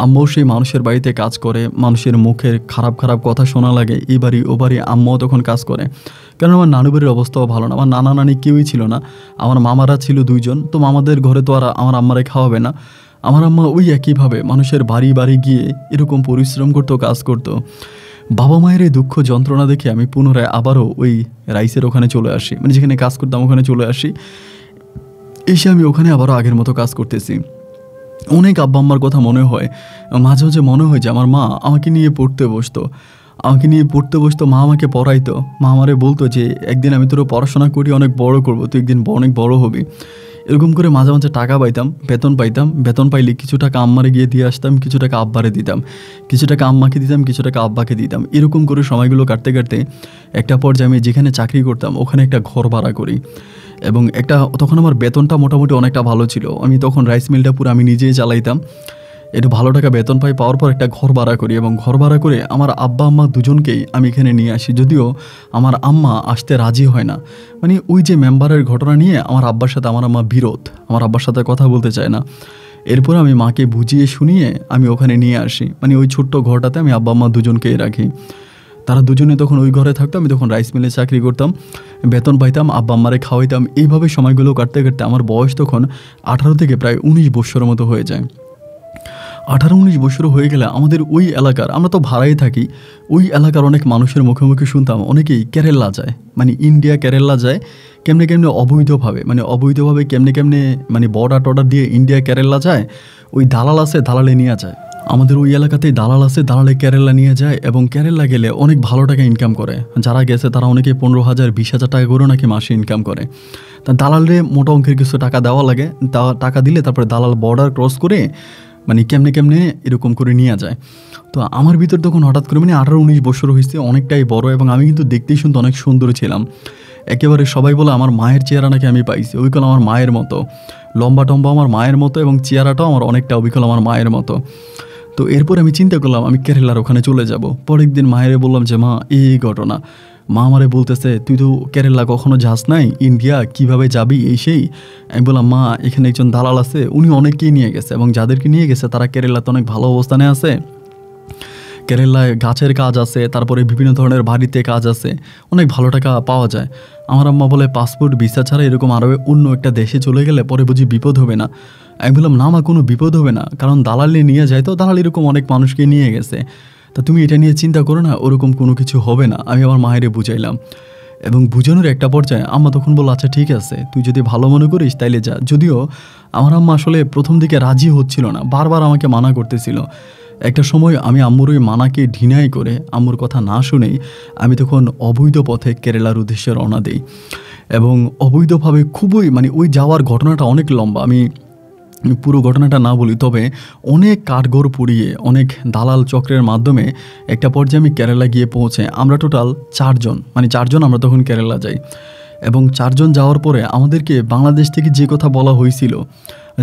Speaker 1: আম্মাও সেই মানুষের বাড়িতে কাজ করে, মানুষের মুখের খারাপ কথা শোনা লাগে, এই বাড়ি ও বাড়ি আম্মাও তখন কাজ করে। কারণ আমার নানু বাড়ির অবস্থাও ভালো না, আমার নানা নানি কেউই ছিল না, আমার মামারা ছিল 2 জন। তো মামাদের ঘরে তো আর আমার আম্মারে খাওয়াবে না। আমার আম্মা ওই একইভাবে মানুষের বাড়ি গিয়ে এরকম পরিশ্রম করতো, কাজ করতো। বাবা মায়ের এই দুঃখ যন্ত্রণা দেখে আমি পুনরায় আবারও ওই রাইসের ওখানে চলে আসি, মানে যেখানে কাজ করতাম ওখানে চলে আসি। এসে আমি ওখানে আবারও আগের মতো কাজ করতেছি। অনেক আব্বা আম্মার কথা মনে হয়, মাঝে মাঝে মনে হয় যে আমার মা আমাকে নিয়ে পড়তে বসতো, মা আমাকে পড়াইতো। মা আমারে বলতো যে একদিন আমি তোর পড়াশোনা করি অনেক বড় করবো, তুই একদিন অনেক বড় হবি। এরকম করে মাঝে মাঝে টাকা পাইতাম, বেতন পাইলে কিছু টাকা আম্মারে গিয়ে দিয়ে আসতাম, কিছু টাকা আব্বারে দিতাম, কিছু টাকা আম্মাকে দিতাম, কিছু টাকা আব্বাকে দিতাম। এরকম করে সময়গুলো কাটতে কাটতে একটা পর্যায়ে আমি যেখানে চাকরি করতাম ওখানে একটা ঘর ভাড়া করি। এবং তখন আমার বেতনটা মোটামুটি অনেকটা ভালো ছিল। আমি তখন রাইস মিলটা পুরো আমি নিজেই চালাইতাম। একটু ভালো টাকা বেতন পাওয়ার পর একটা ঘর ভাড়া করি, এবং ঘর ভাড়া করে আমার আব্বা আম্মা দুজনকেই আমি এখানে নিয়ে আসি। যদিও আমার আম্মা আসতে রাজি হয় না, মানে ওই যে মেম্বারের ঘটনা নিয়ে আমার আব্বার সাথে আমার আম্মা বিরোধ, আমার আব্বার সাথে কথা বলতে চায় না। এরপর আমি মাকে বুঝিয়ে শুনিয়ে আমি ওখানে নিয়ে আসি, মানে ওই ছোট্ট ঘরটাতে আমি আব্বা আম্মা দুজনকেই রাখি। তারা দুজনে তখন ওই ঘরে থাকতো, আমি তখন রাইস মিলে চাকরি করতাম, বেতন পাইতাম, আব্বা আম্মারে খাওয়াইতাম। এইভাবে সময়গুলো কাটতে কাটতে আমার বয়স তখন 18 থেকে প্রায় 19 বছরের মতো হয়ে যায়। 18-19 বছর হয়ে গেলে আমাদের ওই এলাকার, আমরা তো ভাড়াই থাকি, ওই এলাকার অনেক মানুষের মুখে মুখে শুনতাম অনেকেই কেরালা যায়, মানে ইন্ডিয়া কেরালা যায় কেমনে অবৈধভাবে, কেমনে মানে বর্ডার দিয়ে ইন্ডিয়া কেরালা যায়। ওই দালাল আছে, দালালে নিয়ে যায়। আমাদের ওই এলাকাতেই দালাল আছে, দালালে কেরালা নিয়ে যায়, এবং কেরালা গেলে অনেক ভালো টাকা ইনকাম করে। যারা গেছে তারা অনেকে 15,000 20,000 টাকা করেও নাকি মাসে ইনকাম করে। তা দালালে মোটা অঙ্কের কিছু টাকা দেওয়া লাগে, টাকা দিলে তারপরে দালাল বর্ডার ক্রস করে মানে কেমনে এরকম করে নিয়ে যায়। তো আমার ভিতর তখন হঠাৎ করে মানে 18-19 বছর হয়েছে, অনেকটাই বড়, এবং আমি কিন্তু দেখতেই শুনতে অনেক সুন্দর ছিলাম একেবারে। সবাই বলে আমার মায়ের চেহারা নাকি আমি পাইছি, ওইগুলো আমার মায়ের মতো, লম্বা টম্বা আমার মায়ের মতো, এবং চেহারাটাও আমার অনেকটা অবিকল আমার মায়ের মতো। তো এরপর আমি চিন্তা করলাম আমি কেরালার ওখানে চলে যাব। পরের দিন মায়েরে বললাম যে মা এই ঘটনা। মা আমারে বলতেছে তুই তো কেরালা কখনো যাস নাই, ইন্ডিয়া কিভাবে যাবি এই সেই। আমি বললাম মা এখানে একজন দালাল আছে, উনি অনেককেই নিয়ে গেছে, এবং যাদেরকে নিয়ে গেছে তারা কেরালাতে অনেক ভালো অবস্থানে আছে। কেরালায় গাছের কাজ আছে, তারপরে বিভিন্ন ধরনের বাড়িতে কাজ আছে, অনেক ভালো টাকা পাওয়া যায়। আমার আম্মা বলে পাসপোর্ট ভিসা ছাড়া এরকম আরও অন্য একটা দেশে চলে গেলে পরে বুঝি বিপদ হবে না। আমি বললাম না মা, কোনো বিপদ হবে না, কারণ দালালে নিয়ে যায়, তো দালাল এরকম অনেক মানুষকে নিয়ে গেছে, তা তুমি এটা নিয়ে চিন্তা করো না, ওরকম কোনো কিছু হবে না। আমি আমার মায়েরে বুঝাইলাম, এবং বুঝানোর একটা পর্যায়ে আম্মা তখন বলল আচ্ছা ঠিক আছে, তুই যদি ভালো মনে করিস তাইলে যা। যদিও আমার আম্মা আসলে প্রথম দিকে রাজি হচ্ছিল না, বারবার আমাকে মানা করতেছিল। একটা সময় আমি আম্মুর ওই মানাকে ঢিনাই করে, আম্মুর কথা না শুনেই আমি তখন অবৈধ পথে কেরালার উদ্দেশ্যে রওনা দিই। এবং অবৈধভাবে খুবই মানে ওই যাওয়ার ঘটনাটা অনেক লম্বা, আমি পুরো ঘটনাটা না বলি, তবে অনেক কাঠগড় পুড়িয়ে অনেক দালাল চক্রের মাধ্যমে একটা পর্যায়ে আমি কেরালা গিয়ে পৌঁছে। আমরা টোটাল 4 জন, মানে 4 জন আমরা তখন কেরালা যাই। এবং 4 জন যাওয়ার পরে আমাদেরকে বাংলাদেশ থেকে যে কথা বলা হয়েছিল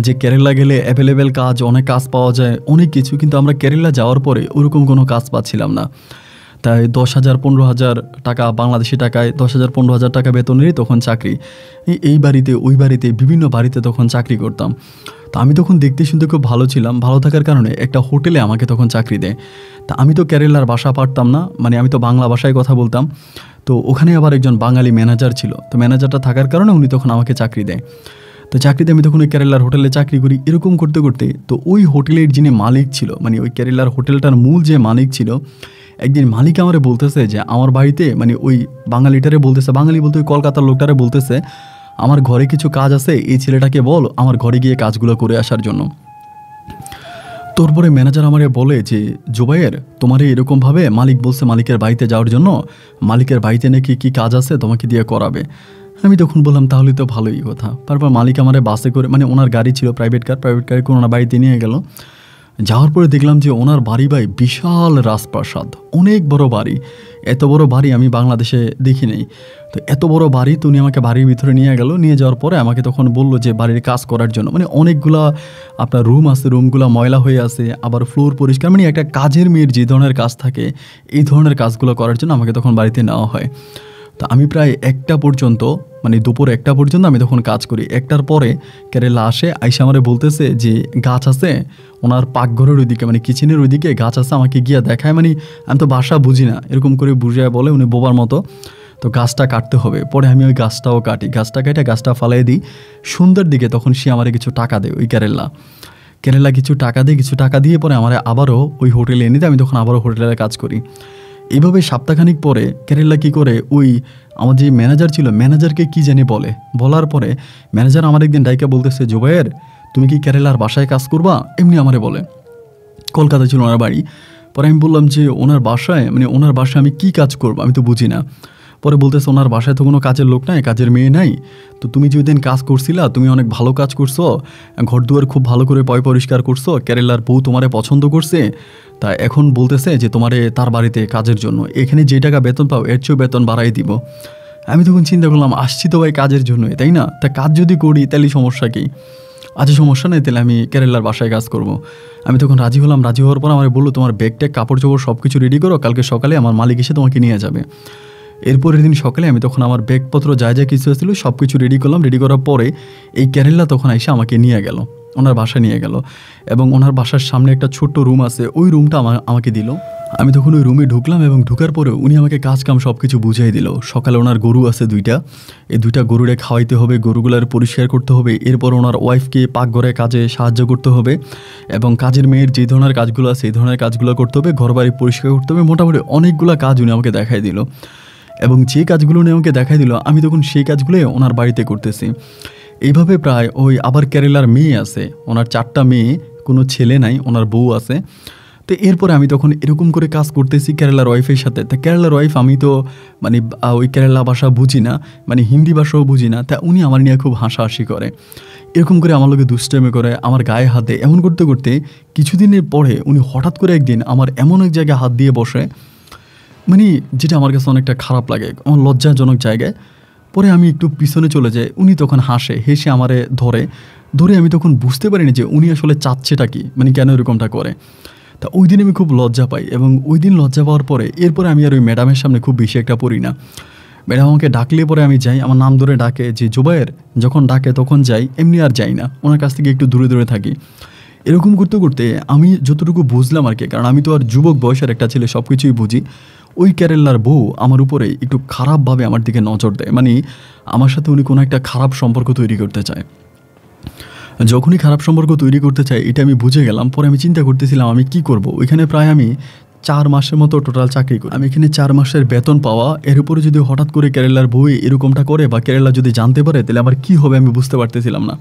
Speaker 1: যে কেরালা গেলে অ্যাভেলেবেল কাজ, অনেক কাজ পাওয়া যায়, অনেক কিছু, কিন্তু আমরা কেরালা যাওয়ার পরে ওরকম কোনো কাজ পাচ্ছিলাম না। তাই 10,000 15,000 টাকা বাংলাদেশি টাকায় 10,000 15,000 টাকা বেতনেরই তখন চাকরি। এই বাড়িতে ওই বাড়িতে বিভিন্ন বাড়িতে তখন চাকরি করতাম। তা আমি তখন দেখতে শুনতে খুব ভালো ছিলাম, ভালো থাকার কারণে একটা হোটেলে আমাকে তখন চাকরি দেয়। তা আমি তো কেরালার ভাষা পারতাম না, মানে আমি তো বাংলা ভাষায় কথা বলতাম। তো ওখানে আবার একজন বাঙালি ম্যানেজার ছিল, তো ম্যানেজারটা থাকার কারণে উনি তখন আমাকে চাকরি দেয়। তো চাকরিতে আমি তখন ওই কেরালার হোটেলে চাকরি করি। এরকম করতে করতে তো ওই হোটেলের যিনি মালিক ছিল, মানে ওই কেরালার হোটেলটার মূল যে মালিক ছিল, একদিন মালিক আমারে বলতেছে যে আমার বাড়িতে, মানে ওই বাঙালিটারে বলতেছে, বাঙালি বলতে ওই কলকাতার লোকটারে বলতেছে আমার ঘরে কিছু কাজ আছে, এই ছেলেটাকে বল আমার ঘরে গিয়ে কাজগুলো করে আসার জন্য। তারপরে ম্যানেজার আমারে বলে যে জুবাইর, তোমার এরকমভাবে মালিক বলছে মালিকের বাড়িতে যাওয়ার জন্য, মালিকের বাড়িতে নাকি কী কাজ আছে তোমাকে দিয়ে করাবে। আমি তখন বললাম তাহলে তো ভালোই কথা। তারপর মালিক আমারে বাসে করে, মানে ওনার গাড়ি ছিল প্রাইভেট কারে করে ওনার বাড়িতে নিয়ে গেল। যাওয়ার পরে দেখলাম যে ওনার বাড়ি বিশাল রাজপ্রাসাদ, অনেক বড় বাড়ি। এত বড় বাড়ি আমি বাংলাদেশে দেখি নেই। তো এত বড় বাড়ি, তো উনি আমাকে বাড়ির ভিতরে নিয়ে গেল। নিয়ে যাওয়ার পরে আমাকে তখন বললো যে বাড়ির কাজ করার জন্য, মানে অনেকগুলা আপনার রুম আছে, রুমগুলো ময়লা হয়ে আছে, আবার ফ্লোর পরিষ্কার, মানে একটা কাজের মেয়ের যে ধরনের কাজ থাকে এই ধরনের কাজগুলো করার জন্য আমাকে তখন বাড়িতে নেওয়া হয়। তো আমি প্রায় 1টা পর্যন্ত, মানে দুপুর 1টা পর্যন্ত আমি তখন কাজ করি। 1টার পরে কেরালা আসে, আইসা আমারে বলতেছে যে গাছ আছে ওনার পাকঘরের ওইদিকে, মানে কিচেনের ওইদিকে গাছ আছে, আমাকে গিয়া দেখায়। মানে আমি তো ভাষা বুঝি না, এরকম করে বুঝায় বলে উনি বোবার মতো। তো গাছটা কাটতে হবে, পরে আমি ওই গাছটাও কাটি, গাছটা কেটে গাছটা ফালাই দিই। সন্ধ্যার দিকে তখন সে আমারে কিছু টাকা দেয়, ওই কেরালা কিছু টাকা দিয়ে পরে আমার আবারও ওই হোটেলে এনে দেয়। আমি তখন আবারও হোটেলে কাজ করি। এইভাবে সপ্তাহখানিক পরে কেরালা কী করে, ওই আমার যে ম্যানেজার ছিল ম্যানেজারকে কী জানি বলে, বলার পরে ম্যানেজার আমার একদিন ডাইকা বলতেছে, জুবায়ের তুমি কি কেরালার বাসায় কাজ করবা, এমনি আমারে বলে। কলকাতা ছিল ওনার বাড়ি। পরে আমি বললাম যে ওনার বাসায়, মানে ওনার বাসায় আমি কী কাজ করবো, আমি তো বুঝি না। পরে বলতেছে ওনার বাসায় তো কোনো কাজের লোক নাই, কাজের মেয়ে নাই, তো তুমি যে দিন কাজ করছিলা তুমি অনেক ভালো কাজ করছো, ঘর দুয়ার খুব ভালো করে পরিষ্কার করছো, কেরালার বউ তোমারে পছন্দ করছে, তা এখন বলতেছে যে তোমারে তার বাড়িতে কাজের জন্য এখানে যে টাকা বেতন পাও এর চেয়েও বেতন বাড়াই দিব। আমি তখন চিন্তা করলাম আসছি তো ভাই কাজের জন্যই, তাই না, তা কাজ যদি করি তাহলে সমস্যা কী, আচ্ছা সমস্যা নেই, তাহলে আমি কেরালার বাসায় কাজ করব। আমি তখন রাজি হলাম। রাজি হওয়ার পর আমার বললো তোমার ব্যাগ ট্যাগ কাপড় চোপড় সব কিছু রেডি করো, কালকে সকালে আমার মালিক এসে তোমাকে নিয়ে যাবে। এরপরের দিন সকালে আমি তখন আমার ব্যাগপত্র যা যা কিছু ছিল সব কিছু রেডি করলাম। রেডি করার পরে এই কেরালা তখন এসে আমাকে নিয়ে গেল, ওনার বাসায় নিয়ে গেল, এবং ওনার বাসার সামনে একটা ছোট্ট রুম আছে, ওই রুমটা আমাকে দিল। আমি তখন ওই রুমে ঢুকলাম এবং ঢুকার পরে উনি আমাকে কাজ কাম সব কিছু বুঝিয়ে দিল। সকালে ওনার গরু আছে 2টা, এই 2টা গরুরে খাওয়াইতে হবে, গরুগুলার পরিষ্কার করতে হবে, এরপর ওনার ওয়াইফকে পাকঘরে কাজে সাহায্য করতে হবে, এবং কাজের মেয়ের যে ধরনের কাজগুলো আছে সেই ধরনের কাজগুলো করতে হবে, ঘরবাড়ি পরিষ্কার করতে হবে, মোটামুটি অনেকগুলো কাজ উনি আমাকে দেখাই দিল। এবং যে কাজগুলো উনি আমাকে দেখাই দিল আমি তখন সেই কাজগুলোই ওনার বাড়িতে করতেছি। এইভাবে প্রায় ওই আবার কেরালার মেয়ে আছে, ওনার 4টা মেয়ে, কোনো ছেলে নাই, ওনার বউ আছে। তো এরপরে আমি তখন এরকম করে কাজ করতেছি কেরালার ওয়াইফের সাথে। তা কেরালার ওয়াইফ, আমি তো মানে ওই কেরালা ভাষা বুঝি না, মানে হিন্দি ভাষাও বুঝি না, তা উনি আমার নিয়ে খুব হাসাহাসি করে, এরকম করে আমার লোকে দুষ্টামি করে, আমার গায়ে হাতে এমন করতে করতে কিছুদিনের পরে উনি হঠাৎ করে একদিন আমার এমন এক জায়গায় হাত দিয়ে বসে, মানে যেটা আমার কাছে অনেকটা খারাপ লাগে, আমার লজ্জাজনক জায়গায়। পরে আমি একটু পিছনে চলে যাই, উনি তখন হেসে আমারে ধরে আমি তখন বুঝতে পারিনি যে উনি আসলে চাচ্ছেটা কি, মানে কেন এরকমটা করে। তা ওই দিন আমি খুব লজ্জা পাই, এবং ওই দিন লজ্জা পাওয়ার পরে এরপরে আমি আর ওই ম্যাডামের সামনে খুব বেশি একটা পড়ি না। ম্যাডাম আমাকে ডাকলে পরে আমি যাই, আমার নাম ধরে ডাকে যে জুবায়ের, যখন ডাকে তখন যাই, এমনি আর যাই না, ওনার কাছ থেকে একটু দূরে দূরে থাকি। এরকম করতে করতে আমি যতটুকু বুঝলাম আর কি, কারণ আমি তো আর যুবক বয়সের একটা ছেলে, সব কিছুই বুঝি, ওই কেরালার বউ আমার উপরে একটু খারাপভাবে আমার দিকে নজর দেয়, মানে আমার সাথে উনি কোনো একটা খারাপ সম্পর্ক তৈরি করতে চায়। যখনই খারাপ সম্পর্ক তৈরি করতে চাই এটা আমি বুঝে গেলাম। পরে আমি চিন্তা করতেছিলাম আমি কি করব। ওইখানে প্রায় আমি 4 মাসের মতো টোটাল চাকরি করি। আমি এখানে 4 মাসের বেতন পাওয়া, এর উপরে যদি হঠাৎ করে কেরালার বউ এরকমটা করে বা কেরালা যদি জানতে পারে তাহলে আমার কি হবে আমি বুঝতে পারতেছিলাম না।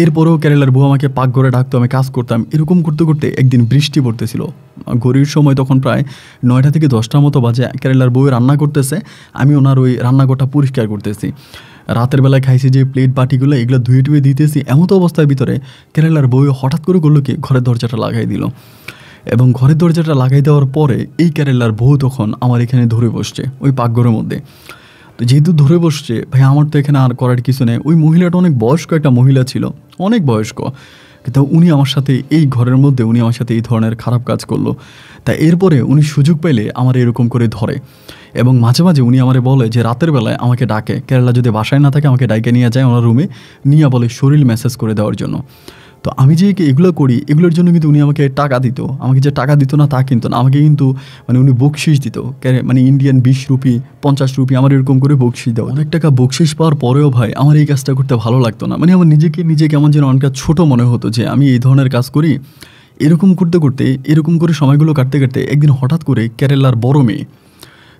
Speaker 1: এরপরেও কেরালার বউ আমাকে পাকঘরে ডাকতো, আমি কাজ করতাম। এরকম করতে করতে একদিন বৃষ্টি পড়তেছিল, ঘড়ির সময় তখন প্রায় 9টা থেকে 10টার মতো বাজে। কেরালার বউ রান্না করতেছে, আমি ওনার ওই রান্নাঘরটা পরিষ্কার করতেছি। রাতের বেলায় খাইছি যে প্লেট বাটিগুলো, এগুলো ধুয়ে টুয়ে দিতেছি। এমতো অবস্থার ভিতরে কেরালার বউ হঠাৎ করে করলো কি, ঘরের দরজাটা লাগাই দিল, এবং ঘরের দরজাটা লাগাই দেওয়ার পরে এই কেরালার বউ তখন আমার এখানে ধরে বসছে ওই পাকঘরের মধ্যে। তো যেহেতু ধরে বসছে, ভাই আমার তো এখানে আর করার কিছু নেই। ওই মহিলাটা অনেক বয়স্ক একটা মহিলা ছিল, অনেক বয়স্ক, কিন্তু উনি আমার সাথে এই ঘরের মধ্যে উনি আমার সাথে এই ধরনের খারাপ কাজ করলো। তা এরপরে উনি সুযোগ পেলে আমার এরকম করে ধরে, এবং মাঝে মাঝে উনি আমারে বলে যে রাতের বেলায় আমাকে ডাকে, কেরালা যদি বাসায় না থাকে আমাকে ডাইকে নিয়ে যায় ওনার রুমে, নিয়ে বলে শরীর ম্যাসেজ করে দেওয়ার জন্য। তো আমি যে এগুলো করি এগুলোর জন্য কিন্তু উনি আমাকে টাকা দিত। আমাকে যে টাকা দিত না তা কিন্তু না, আমাকে কিন্তু মানে উনি বকশিস দিত, মানে ইন্ডিয়ান 20 রুপি 50 রুপি আমার এরকম করে বকশিস দেওয়া। অনেক টাকা বকশিস পাওয়ার পরেও ভাই আমার এই কাজটা করতে ভালো লাগতো না, মানে আমার নিজে কেমন যেন অনেকটা ছোটো মনে হতো যে আমি এই ধরনের কাজ করি। এরকম করতে করতে এরকম করে সময়গুলো কাটতে কাটতে একদিন হঠাৎ করে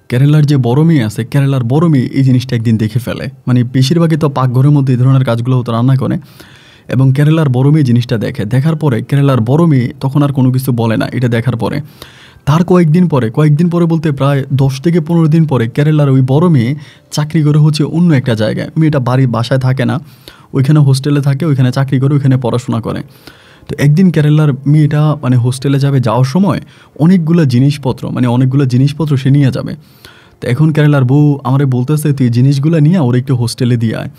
Speaker 1: কেরালার যে বড় মেয়ে আছে, কেরালার বড় মেয়ে এই জিনিসটা একদিন দেখে ফেলে। মানে বেশিরভাগই তো পাকঘরের মধ্যে এই ধরনের কাজগুলো হতো, রান্না করে, এবং কেরালার বড় মেয়ে জিনিসটা দেখার পরে কেরালার বড় মেয়ে তখন আর কোনো কিছু বলে না। এটা দেখার পরে তার কয়েকদিন পরে বলতে প্রায় 10 থেকে 15 দিন পরে কেরালার ওই বড় মেয়ে চাকরি করে হচ্ছে অন্য একটা জায়গায়। মেয়েটা বাসায় থাকে না, ওইখানে হোস্টেলে থাকে, ওইখানে চাকরি করে, ওইখানে পড়াশোনা করে। তো একদিন কেরালার মেয়েটা মানে হোস্টেলে যাওয়ার সময় অনেকগুলো জিনিসপত্র সে নিয়ে যাবে। তো এখন কেরালার বউ আমারে বলতেছে তুই জিনিসগুলো নিয়ে ওর একটু হোস্টেলে দিয়ে আয়।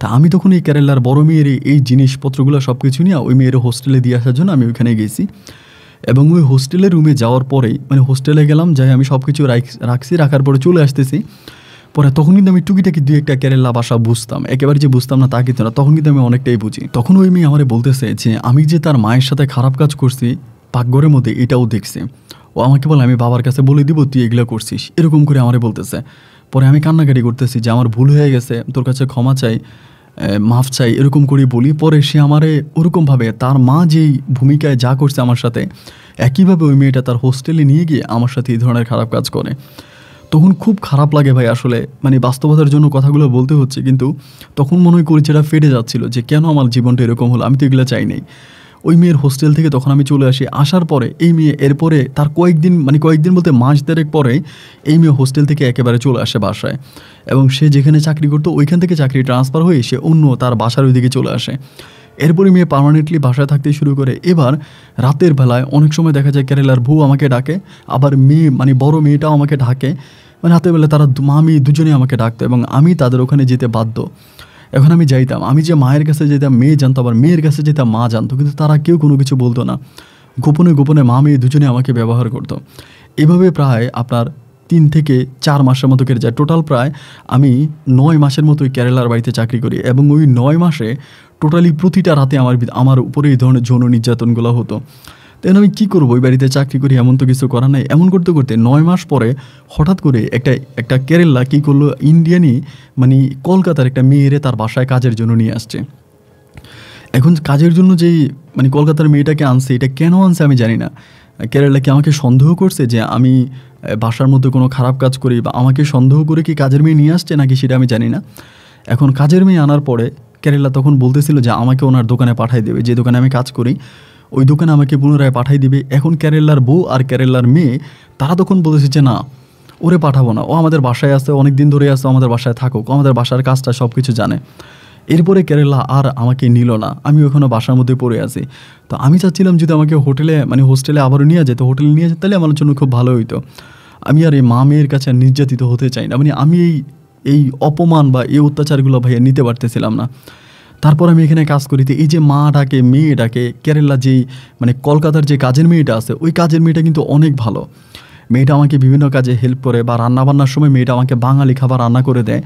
Speaker 1: তা আমি তখন এই কেরালার বড় মেয়ের এই জিনিসপত্রগুলো সব কিছু নিয়ে ওই মেয়ের হোস্টেলে দিয়ে আসার জন্য আমি ওইখানে গেছি। এবং ওই হোস্টেলের রুমে যাওয়ার পরেই মানে হোস্টেলে গেলাম, যাই আমি সব কিছু রাখার পরে চলে আসতেছি। পরে তখন কিন্তু আমি টুকিটাকি 2-1টা কেরালা ভাষা বুঝতাম, একেবারে যে বুঝতাম না তা কিন্তু না, তখন কিন্তু আমি অনেকটাই বুঝি। তখন ওই মেয়ে আমারে বলতেছে যে আমি যে তার মায়ের সাথে খারাপ কাজ করছি পাকঘরের মধ্যে এটাও দেখছি। ও আমাকে বলে আমি বাবার কাছে বলে দিব তুই এগুলো করছিস, এরকম করে আমারে বলতেছে। পরে আমি কান্নাকাটি করতেছি যে আমার ভুল হয়ে গেছে, তোর কাছে ক্ষমা চাই, মাফ চাই এরকম করে বলি। পরে সে আমারে ওরকমভাবে তার মা যেই ভূমিকায় যা করছে আমার সাথে, একইভাবে ওই মেয়েটা তার হোস্টেলে নিয়ে গিয়ে আমার সাথে এই ধরনের খারাপ কাজ করে। তখন খুব খারাপ লাগে ভাই আসলে, মানে বাস্তবতার জন্য কথাগুলো বলতে হচ্ছে, কিন্তু তখন মনে হয় কলিজাটা ফেটে যাচ্ছিল যে কেন আমার জীবনটা এরকম হলো, আমি তো এগুলো চাই নাই। ওই মেয়ের হোস্টেল থেকে তখন আমি চলে আসি। আসার পরে এই মেয়ে এরপরে তার কয়েকদিন বলতে মাস দেড়েক পরে এই মেয়ে হোস্টেল থেকে একেবারে চলে আসে বাসায়, এবং সে যেখানে চাকরি করতো ওইখান থেকে চাকরি ট্রান্সফার হয়ে সে অন্য তার বাসার ওইদিকে চলে আসে। এরপরে মেয়ে পার্মানেন্টলি বাসায় থাকতে শুরু করে। এবার রাতের বেলায় অনেক সময় দেখা যায় কেরালার বউ আমাকে ডাকে, আবার মেয়ে বড় মেয়েটাও আমাকে ডাকে, রাতের বেলায় তারা মেয়ে দুজনেই আমাকে ডাকতো এবং আমি তাদের ওখানে যেতে বাধ্য। এখন আমি যাইতাম, আমি যে মায়ের কাছে যেতাম মেয়ে জানতো, আবার মেয়ের কাছে যেতাম মা জানতো, কিন্তু তারা কেউ কোনো কিছু বলতো না। গোপনে গোপনে মেয়ে দুজনে আমাকে ব্যবহার করতো। এভাবে প্রায় আপনার 3 থেকে 4 মাসের মতো কেটে যায়। টোটাল প্রায় আমি 9 মাসের মতো ওই কেরালার বাড়িতে চাকরি করি, এবং ওই 9 মাসে টোটালি প্রতিটা রাতে আমার উপরে এই ধরনের যৌন নির্যাতনগুলো হতো। তাই আমি কী করবো, ওই বাড়িতে চাকরি করি, এমন তো কিছু করার নাই। এমন করতে করতে 9 মাস পরে হঠাৎ করে একটা কেরালা কী করলো, ইন্ডিয়ানই কলকাতার একটা মেয়েরে তার বাসায় কাজের জন্য নিয়ে আসছে। এখন কাজের জন্য যেই কলকাতার মেয়েটাকে আনছে, এটা কেন আনছে আমি জানি না। কেরালা কি আমাকে সন্দেহ করছে যে আমি বাসার মধ্যে কোনো খারাপ কাজ করি, বা আমাকে সন্দেহ করে কি কাজের মেয়ে নিয়ে আসছে নাকি সেটা আমি জানি না। এখন কাজের মেয়ে আনার পরে কেরালা তখন বলতেছিল যে আমাকে ওনার দোকানে পাঠাই দেবে, যে দোকানে আমি কাজ করি ওই দোকানে আমাকে পুনরায় পাঠাই দিবে। এখন কেরালার বউ আর কেরালার মেয়ে তারা তখন বলেছে যে না, ওরে পাঠাবো না, ও আমাদের বাসায় আসছে, অনেক দিন ধরে আসছে, আমাদের বাসায় থাকুক, আমাদের বাসার কাজটা সব কিছু জানে। এরপরে কেরালা আর আমাকে নিল না, আমি ওখানে বাসার মধ্যে পড়ে আছি। তো আমি চাচ্ছিলাম যদি আমাকে হোস্টেলে আবারও নিয়ে যেত, হোটেলে নিয়ে যেত, তাহলে আমার জন্য খুব ভালো হইতো। আমি আর এই মেয়ের কাছে নির্যাতিত হতে চাই না, আমি এই অপমান বা এই অত্যাচারগুলো ভাইয়া নিতে পারতেছিলাম না। তারপর আমি এখানে কাজ করি, এই যে মা ডাকে মেয়ে ডাকে, কেরালা যেই কলকাতার যে কাজের মেয়েটা আছে, ওই কাজের মেয়েটা কিন্তু অনেক ভালো। মেয়েটা আমাকে বিভিন্ন কাজে হেল্প করে, বা রান্নাবান্নার সময় মেয়েটা আমাকে বাঙালি খাবার রান্না করে দেয়।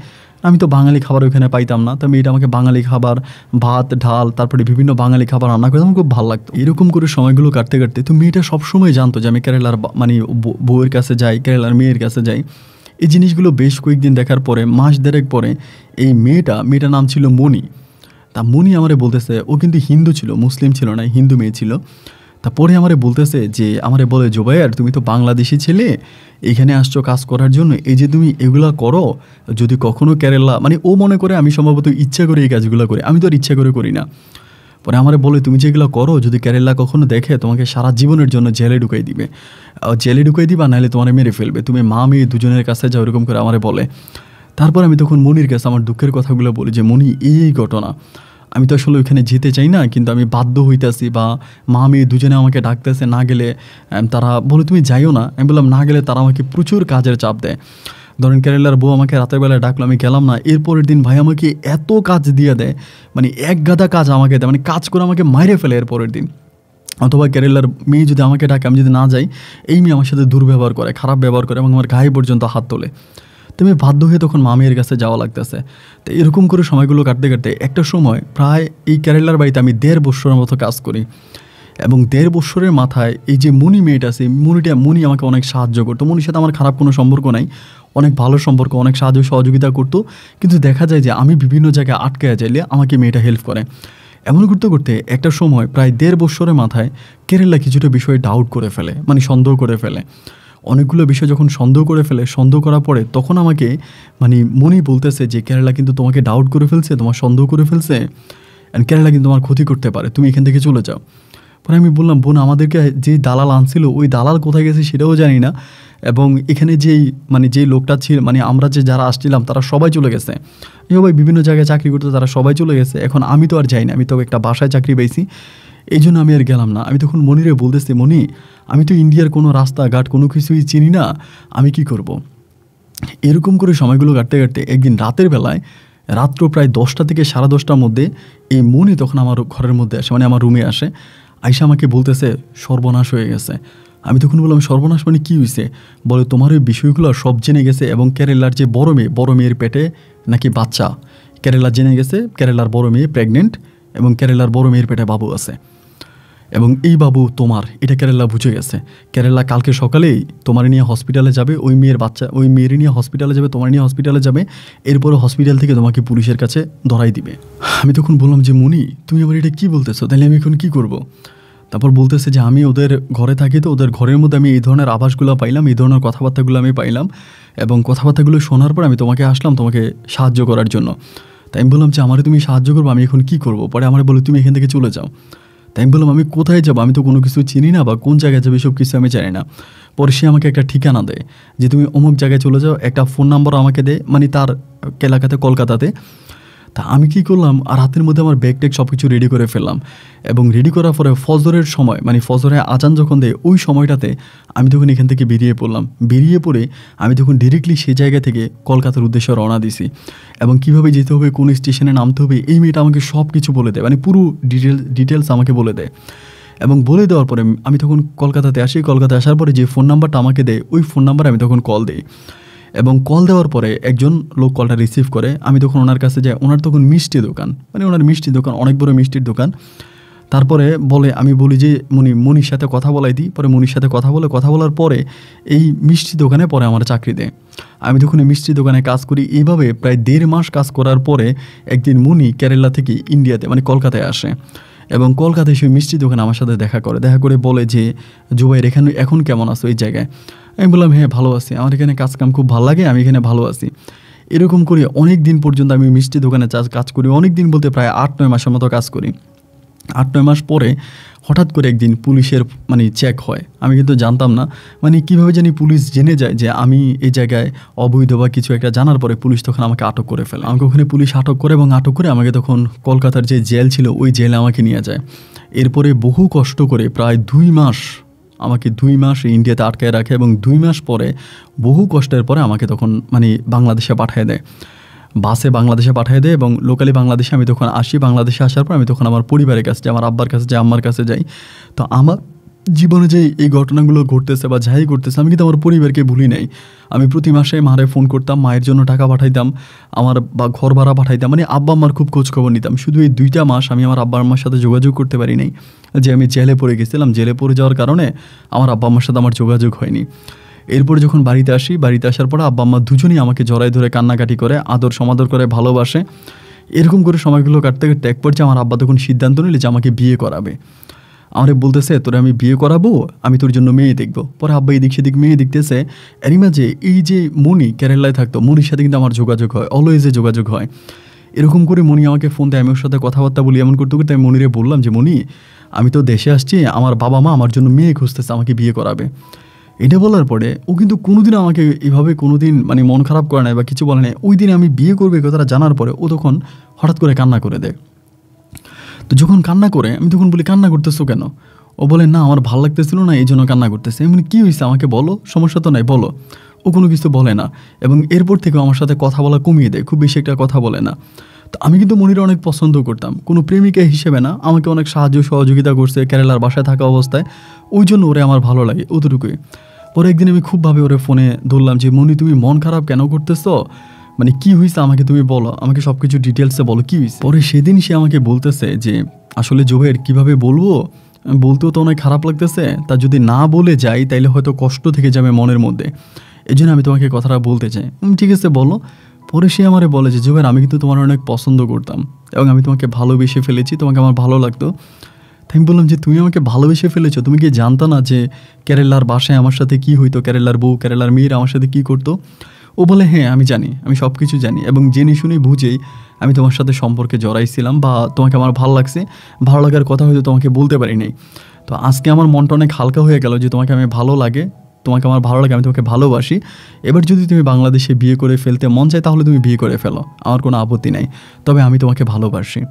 Speaker 1: আমি তো বাঙালি খাবার ওইখানে পাইতাম না, তো মেয়েটা আমাকে বাঙালি খাবার, ভাত ডাল, তারপরে বিভিন্ন বাঙালি খাবার রান্না করে আমার খুব ভালো লাগতো। এরকম করে সময়গুলো কাটতে কাটতে তো মেয়েটা সবসময় জানতো যে আমি কেরালার বউয়ের কাছে যাই, কেরালার মেয়ের কাছে যাই। এই জিনিসগুলো বেশ কয়েকদিন দেখার পরে, মাস দেড়েক পরে, এই মেয়েটার নাম ছিল মণি। তা মণি আমারে বলতেছে, ও কিন্তু হিন্দু ছিল, মুসলিম ছিল না, হিন্দু মেয়ে ছিল। তারপরে আমারে বলতেছে যে, আমারে বলে জোবাইর, তুমি তো বাংলাদেশি ছেলে, এখানে আসছো কাজ করার জন্য, এই যে তুমি এগুলা করো, যদি কখনো কেরালা ও মনে করে আমি সম্ভবত ইচ্ছা করে এই কাজগুলো করি, আমি তো আর ইচ্ছা করে করি না। পরে আমারে বলে, তুমি যেগুলো করো যদি কেরালা কখনো দেখে, তোমাকে সারা জীবনের জন্য জেলে ঢুকাই দিবে, নাহলে তোমার মেরে ফেলবে, তুমি মেয়ে দুজনের কাছে যাও, এরকম করে আমারে বলে। তারপর আমি তখন মনির কাছে আমার দুঃখের কথাগুলো বলি যে, মনি এই ঘটনা, আমি তো আসলে ওইখানে যেতে চাই না, কিন্তু আমি বাধ্য হইতেছি, বা মেয়ে দুজনে আমাকে ডাকতেছে, না গেলে তারা বলে তুমি যাইও না। আমি বললাম না গেলে তারা আমাকে প্রচুর কাজের চাপ দেয়। ধরেন কেরালার বউ আমাকে রাতের বেলায় ডাকলো, আমি গেলাম না, এরপরের দিন ভাই আমাকে এত কাজ দিয়ে দেয়, এক গাদা কাজ আমাকে দেয়, কাজ করে আমাকে মাইরে ফেলে এরপরের দিন। অথবা কেরালার মেয়ে যদি আমাকে ডাকে, আমি যদি না যাই, এই মেয়ে আমার সাথে দুর্ব্যবহার করে, খারাপ ব্যবহার করে, এবং আমার গায়ে পর্যন্ত হাত তোলে। তো আমি বাধ্য হয়ে তখন মেয়ের কাছে যাওয়া লাগতেছে। তো এরকম করে সময়গুলো কাটতে কাটতে একটা সময় প্রায় এই কেরালার বাড়িতে আমি 1.5 বছরের মতো কাজ করি, এবং 1.5 বছরের মাথায় এই যে মণি মেয়েটা আছে, মণি আমাকে অনেক সাহায্য করতো। মণির সাথে আমার খারাপ কোনো সম্পর্ক নাই, অনেক ভালো সম্পর্ক, অনেক সাহায্য সহযোগিতা করতো। কিন্তু দেখা যায় যে আমি বিভিন্ন জায়গায় আটকে যাইলে আমাকে মেয়েটা হেল্প করে। এমন করতে করতে একটা সময় প্রায় 1.5 বছরের মাথায় কেরালা কিছুটা বিষয়ে ডাউট করে ফেলে, সন্দেহ করে ফেলে। অনেকগুলো বিষয় যখন সন্দেহ করে ফেলে, সন্দেহ করার পরে তখন আমাকে মনি বলতেছে যে, কেরালা কিন্তু তোমাকে ডাউট করে ফেলছে, তোমার সন্দেহ করে ফেলছে, অ্যান্ড কেরালা কিন্তু তোমার ক্ষতি করতে পারে, তুমি এখান থেকে চলে যাও। পরে আমি বললাম, বোন, আমাদেরকে যে দালাল আনছিল ওই দালাল কোথায় গেছে সেটাও জানি না, এবং এখানে যেই লোকটা ছিল, আমরা যারা আসছিলাম তারা সবাই চলে গেছে, সবাই বিভিন্ন জায়গায় চাকরি করতে, তারা সবাই চলে গেছে। এখন আমি তো আর যাই না, আমি তো একটা বাসায় চাকরি পেয়েছি, এই জন্য আমি আর গেলাম না। আমি তখন মনিরে বলতেছি, মনি, আমি তো ইন্ডিয়ার কোনো রাস্তাঘাট কোনো কিছুই চিনি না, আমি কি করব। এরকম করে সময়গুলো কাটতে কাটতে একদিন রাতের বেলায়, রাত্র প্রায় 10টা থেকে 10:30টার মধ্যে এই মনি তখন আমার ঘরের মধ্যে আসে, আমার রুমে আসে। আইসা আমাকে বলতেছে সর্বনাশ হয়ে গেছে। আমি তখন বললাম, সর্বনাশ কী হয়েছে? বলে, তোমার ওই বিষয়গুলো সব জেনে গেছে, এবং কেরালার যে বড় মেয়ের পেটে নাকি বাচ্চা, কেরালা জেনে গেছে কেরালার বড় মেয়ে প্রেগনেন্ট, এবং কেরালার বড় মেয়ের পেটে বাবু আছে। এবং এই বাবু তোমার, এটা কেরালা বুঝে গেছে। কেরালা কালকে সকালেই তোমার নিয়ে হসপিটালে যাবে, ওই মেয়ের নিয়ে হসপিটালে যাবে, তোমার নিয়ে হসপিটালে যাবে, এরপরে হসপিটাল থেকে তোমাকে পুলিশের কাছে ধরাই দিবে। আমি তখন বললাম যে মনি, তুমি আমার এটা কী বলতেছো, তাহলে আমি এখন কী করব? তারপর বলতেছে যে আমি ওদের ঘরে থাকি, তো ওদের ঘরের মধ্যে আমি এই ধরনের আভাসগুলো পাইলাম, এই ধরনের কথাবার্তাগুলো আমি পাইলাম, এবং কথাবার্তাগুলো শোনার পর আমি তোমাকে আসলাম তোমাকে সাহায্য করার জন্য। তাই আমি বললাম যে আমারে তুমি সাহায্য করবো, আমি এখন কী করবো? পরে আমার বলো তুমি এখান থেকে চলে যাও। তাই আমি বললাম আমি কোথায় যাবো, আমি তো কোনো কিছু চিনি না, বা কোন জায়গায় যাবে সব কিছু আমি জানি না। পরে সে আমাকে একটা ঠিকানা দেয় যে তুমি অমুক জায়গায় চলে যাও, একটা ফোন নাম্বার আমাকে দেয়, মানে তার এলাকাতে, কলকাতাতে। তা আমি কী করলাম, আর রাতের মধ্যে আমার ব্যাগ ট্যাগ সব কিছু রেডি করে ফেললাম, এবং রেডি করার পরে ফজরের সময়, মানে ফজরের আজান যখন দেয় ওই সময়টাতে আমি তখন এখান থেকে বেরিয়ে পড়লাম। বেরিয়ে পড়ে আমি তখন ডিরেক্টলি সেই জায়গা থেকে কলকাতার উদ্দেশ্যে রওনা দিছি, এবং কীভাবে যেতে হবে, কোন স্টেশনে নামতে হবে, এই মেয়েটা আমাকে সব কিছু বলে দেয়, মানে পুরো ডিটেলস আমাকে বলে দেয়। এবং বলে দেওয়ার পরে আমি তখন কলকাতাতে আসি। কলকাতায় আসার পরে যে ফোন নাম্বারটা আমাকে দেয় ওই ফোন নাম্বারে আমি তখন কল দিই, এবং কল দেওয়ার পরে একজন লোক কলটা রিসিভ করে। আমি তখন ওনার কাছে যাই, ওনার তখন মিষ্টি দোকান, মানে ওনার মিষ্টি দোকান, অনেক বড় মিষ্টির দোকান। তারপরে আমি বলি যে মনির সাথে কথা বলাই দিই। পরে মনির সাথে কথা বলার পরে এই মিষ্টি দোকানে পরে আমার চাকরি দেয়। আমি তখন এই মিষ্টি দোকানে কাজ করি। এইভাবে প্রায় 1.5 মাস কাজ করার পরে একদিন মনি কেরালা থেকে ইন্ডিয়াতে, মানে কলকাতায় আসে, এবং কলকাতায় সেই মিষ্টি দোকানে আমার সাথে দেখা করে বলে যে জুবাইর এখন কেমন আছো এই জায়গায়? আমি বললাম হ্যাঁ ভালো আছি, আমার এখানে কাজকাম খুব ভালো লাগে, আমি এখানে ভালো আছি। এরকম করে অনেক দিন পর্যন্ত আমি মিষ্টি দোকানে কাজ করি, অনেক দিন বলতে প্রায় 8-9 মাসের মতো কাজ করি। 8-9 মাস পরে হঠাৎ করে একদিন পুলিশের মানে চেক হয়। আমি কিন্তু জানতাম না, মানে কীভাবে জানি পুলিশ জেনে যায় যে আমি এই জায়গায় অবৈধ বা কিছু একটা। জানার পরে পুলিশ তখন আমাকে আটক করে ফেলে। আমাকে ওখানে পুলিশ আটক করে, এবং আটক করে আমাকে তখন কলকাতার যে জেল ছিল ওই জেলে আমাকে নিয়ে যায়। এরপরে বহু কষ্ট করে প্রায় 2 মাস আমাকে 2 মাস ইন্ডিয়াতে আটকায় রাখে, এবং 2 মাস পরে বহু কষ্টের পরে আমাকে তখন মানে বাংলাদেশে পাঠিয়ে দেয়, বাসে বাংলাদেশে পাঠিয়ে দেয়। এবং লোকালি বাংলাদেশে আমি তখন আসি। বাংলাদেশে আসার পর আমি তখন আমার পরিবারের কাছে যাই, আমার আব্বার কাছে যাই, আম্মার কাছে যাই। তো আমার জীবনে যে এই ঘটনাগুলো ঘটতেছে বা যাই ঘটতেছে, আমি কিন্তু আমার পরিবারকে ভুলি নাই। আমি প্রতি মাসে মারে ফোন করতাম, মায়ের জন্য টাকা পাঠাইতাম, আমার বা ঘর ভাড়া পাঠাইতাম, মানে আব্বা আম্মার খুব খোঁজখবর নিতাম। শুধু এই 2টা মাস আমি আমার আব্বা আম্মার সাথে যোগাযোগ করতে পারি নাই, যে আমি জেলে পড়ে গেছিলাম। জেলে পড়ে যাওয়ার কারণে আমার আব্বা আম্মার সাথে আমার যোগাযোগ হয়নি। এরপর যখন বাড়িতে আসি, বাড়িতে আসার পর আব্বা আম্মা দুজনেই আমাকে জড়াই ধরে কান্নাকাটি করে, আদর সমাদর করে, ভালোবাসে। এরকম করে সময়গুলো কাটতে কাটতে এক পর্যায়ে আমার আব্বা তখন সিদ্ধান্ত নিলে যে আমাকে বিয়ে করাবে। আমারে বলতেছে তোরে আমি বিয়ে করাবো, আমি তোর জন্য মেয়ে দেখবো। পরে আব্বা এদিক সেদিক মেয়ে দেখতেছে। এরই মাঝে এই যে মনি কেরালায় থাকতো, মনির সাথে কিন্তু আমার যোগাযোগ হয়, অলওয়েজে যোগাযোগ হয়। এরকম করে মনি আমাকে ফোন দেয়, আমি ওর সাথে কথাবার্তা বলি। এমন করতে করতে আমি মনিরে বললাম যে মনি, আমি তো দেশে আসছি, আমার বাবা মা আমার জন্য মেয়ে খুঁজতেছে, আমাকে বিয়ে করাবে। এটা বলার পরে ও কিন্তু কোনোদিন আমাকে এভাবে কোনোদিন মানে মন খারাপ করে নাই বা কিছু বলে নাই। ওই দিন আমি বিয়ে করবে কথাটা জানার পরে ও তখন হঠাৎ করে কান্না করে দেয়। তো যখন কান্না করে আমি তখন বলি কান্না করতেছো কেন? ও বলে না আমার ভালো লাগতেছিল না, এই জন্য কান্না করতেছে। এমনি কী হয়েছে আমাকে বলো, সমস্যা তো নাই বলো। ও কোনো কিছু বলে না, এবং এরপর থেকে আমার সাথে কথা বলা কমিয়ে দেয়, খুব বেশি একটা কথা বলে না। তো আমি কিন্তু মনিরা অনেক পছন্দ করতাম, কোনো প্রেমিকা হিসেবে না, আমাকে অনেক সাহায্য সহযোগিতা করছে কেরালার বাসায় থাকা অবস্থায়, ওই জন্য ওরে আমার ভালো লাগে অতটুকুই। পরে একদিন আমি খুবভাবে ওরে ফোনে ধরলাম যে মনি তুমি মন খারাপ কেন করতেছো, মানে কী হয়েছে আমাকে তুমি বলো, আমাকে সব কিছু ডিটেলসে বলো কী হয়েছে। পরে সেদিন সে আমাকে বলতেছে যে আসলে জোবের কীভাবে বলবো, বলতেও তো অনেক খারাপ লাগতেছে, তা যদি না বলে যাই তাইলে হয়তো কষ্ট থেকে যাবে মনের মধ্যে, এই জন্য আমি তোমাকে কথাটা বলতে চাই। ঠিক আছে বলো। পরে সে আমারে বলে যে জোবের আমি কিন্তু তোমার অনেক পছন্দ করতাম, এবং আমি তোমাকে ভালোবেসে ফেলেছি, তোমাকে আমার ভালো লাগতো। তাই আমি বললাম যে তুমি আমাকে ভালোবেসে ফেলেছো, তুমি কি জানতো না যে কেরালার বাসায় আমার সাথে কী হইতো, কেরালার বউ কেরালার মেয়েরা আমার সাথে কী করতো? ও বলে হ্যাঁ আমি জানি, আমি সব কিছু জানি, এবং জেনে শুনে বুঝেই আমি তোমার সাথে সম্পর্কে জড়াইছিলাম, বা তোমাকে আমার ভালো লাগছে, ভালো লাগার কথা হয়তো তোমাকে বলতে পারি নাই। তো আজকে আমার মনটা অনেক হালকা হয়ে গেল যে তোমাকে আমি ভালো লাগে, তোমাকে আমার ভালো লাগে, আমি তোমাকে ভালোবাসি। এবার যদি তুমি বাংলাদেশে বিয়ে করে ফেলতে মন চায় তাহলে তুমি বিয়ে করে ফেলো, আমার কোনো আপত্তি নাই, তবে আমি তোমাকে ভালোবাসি।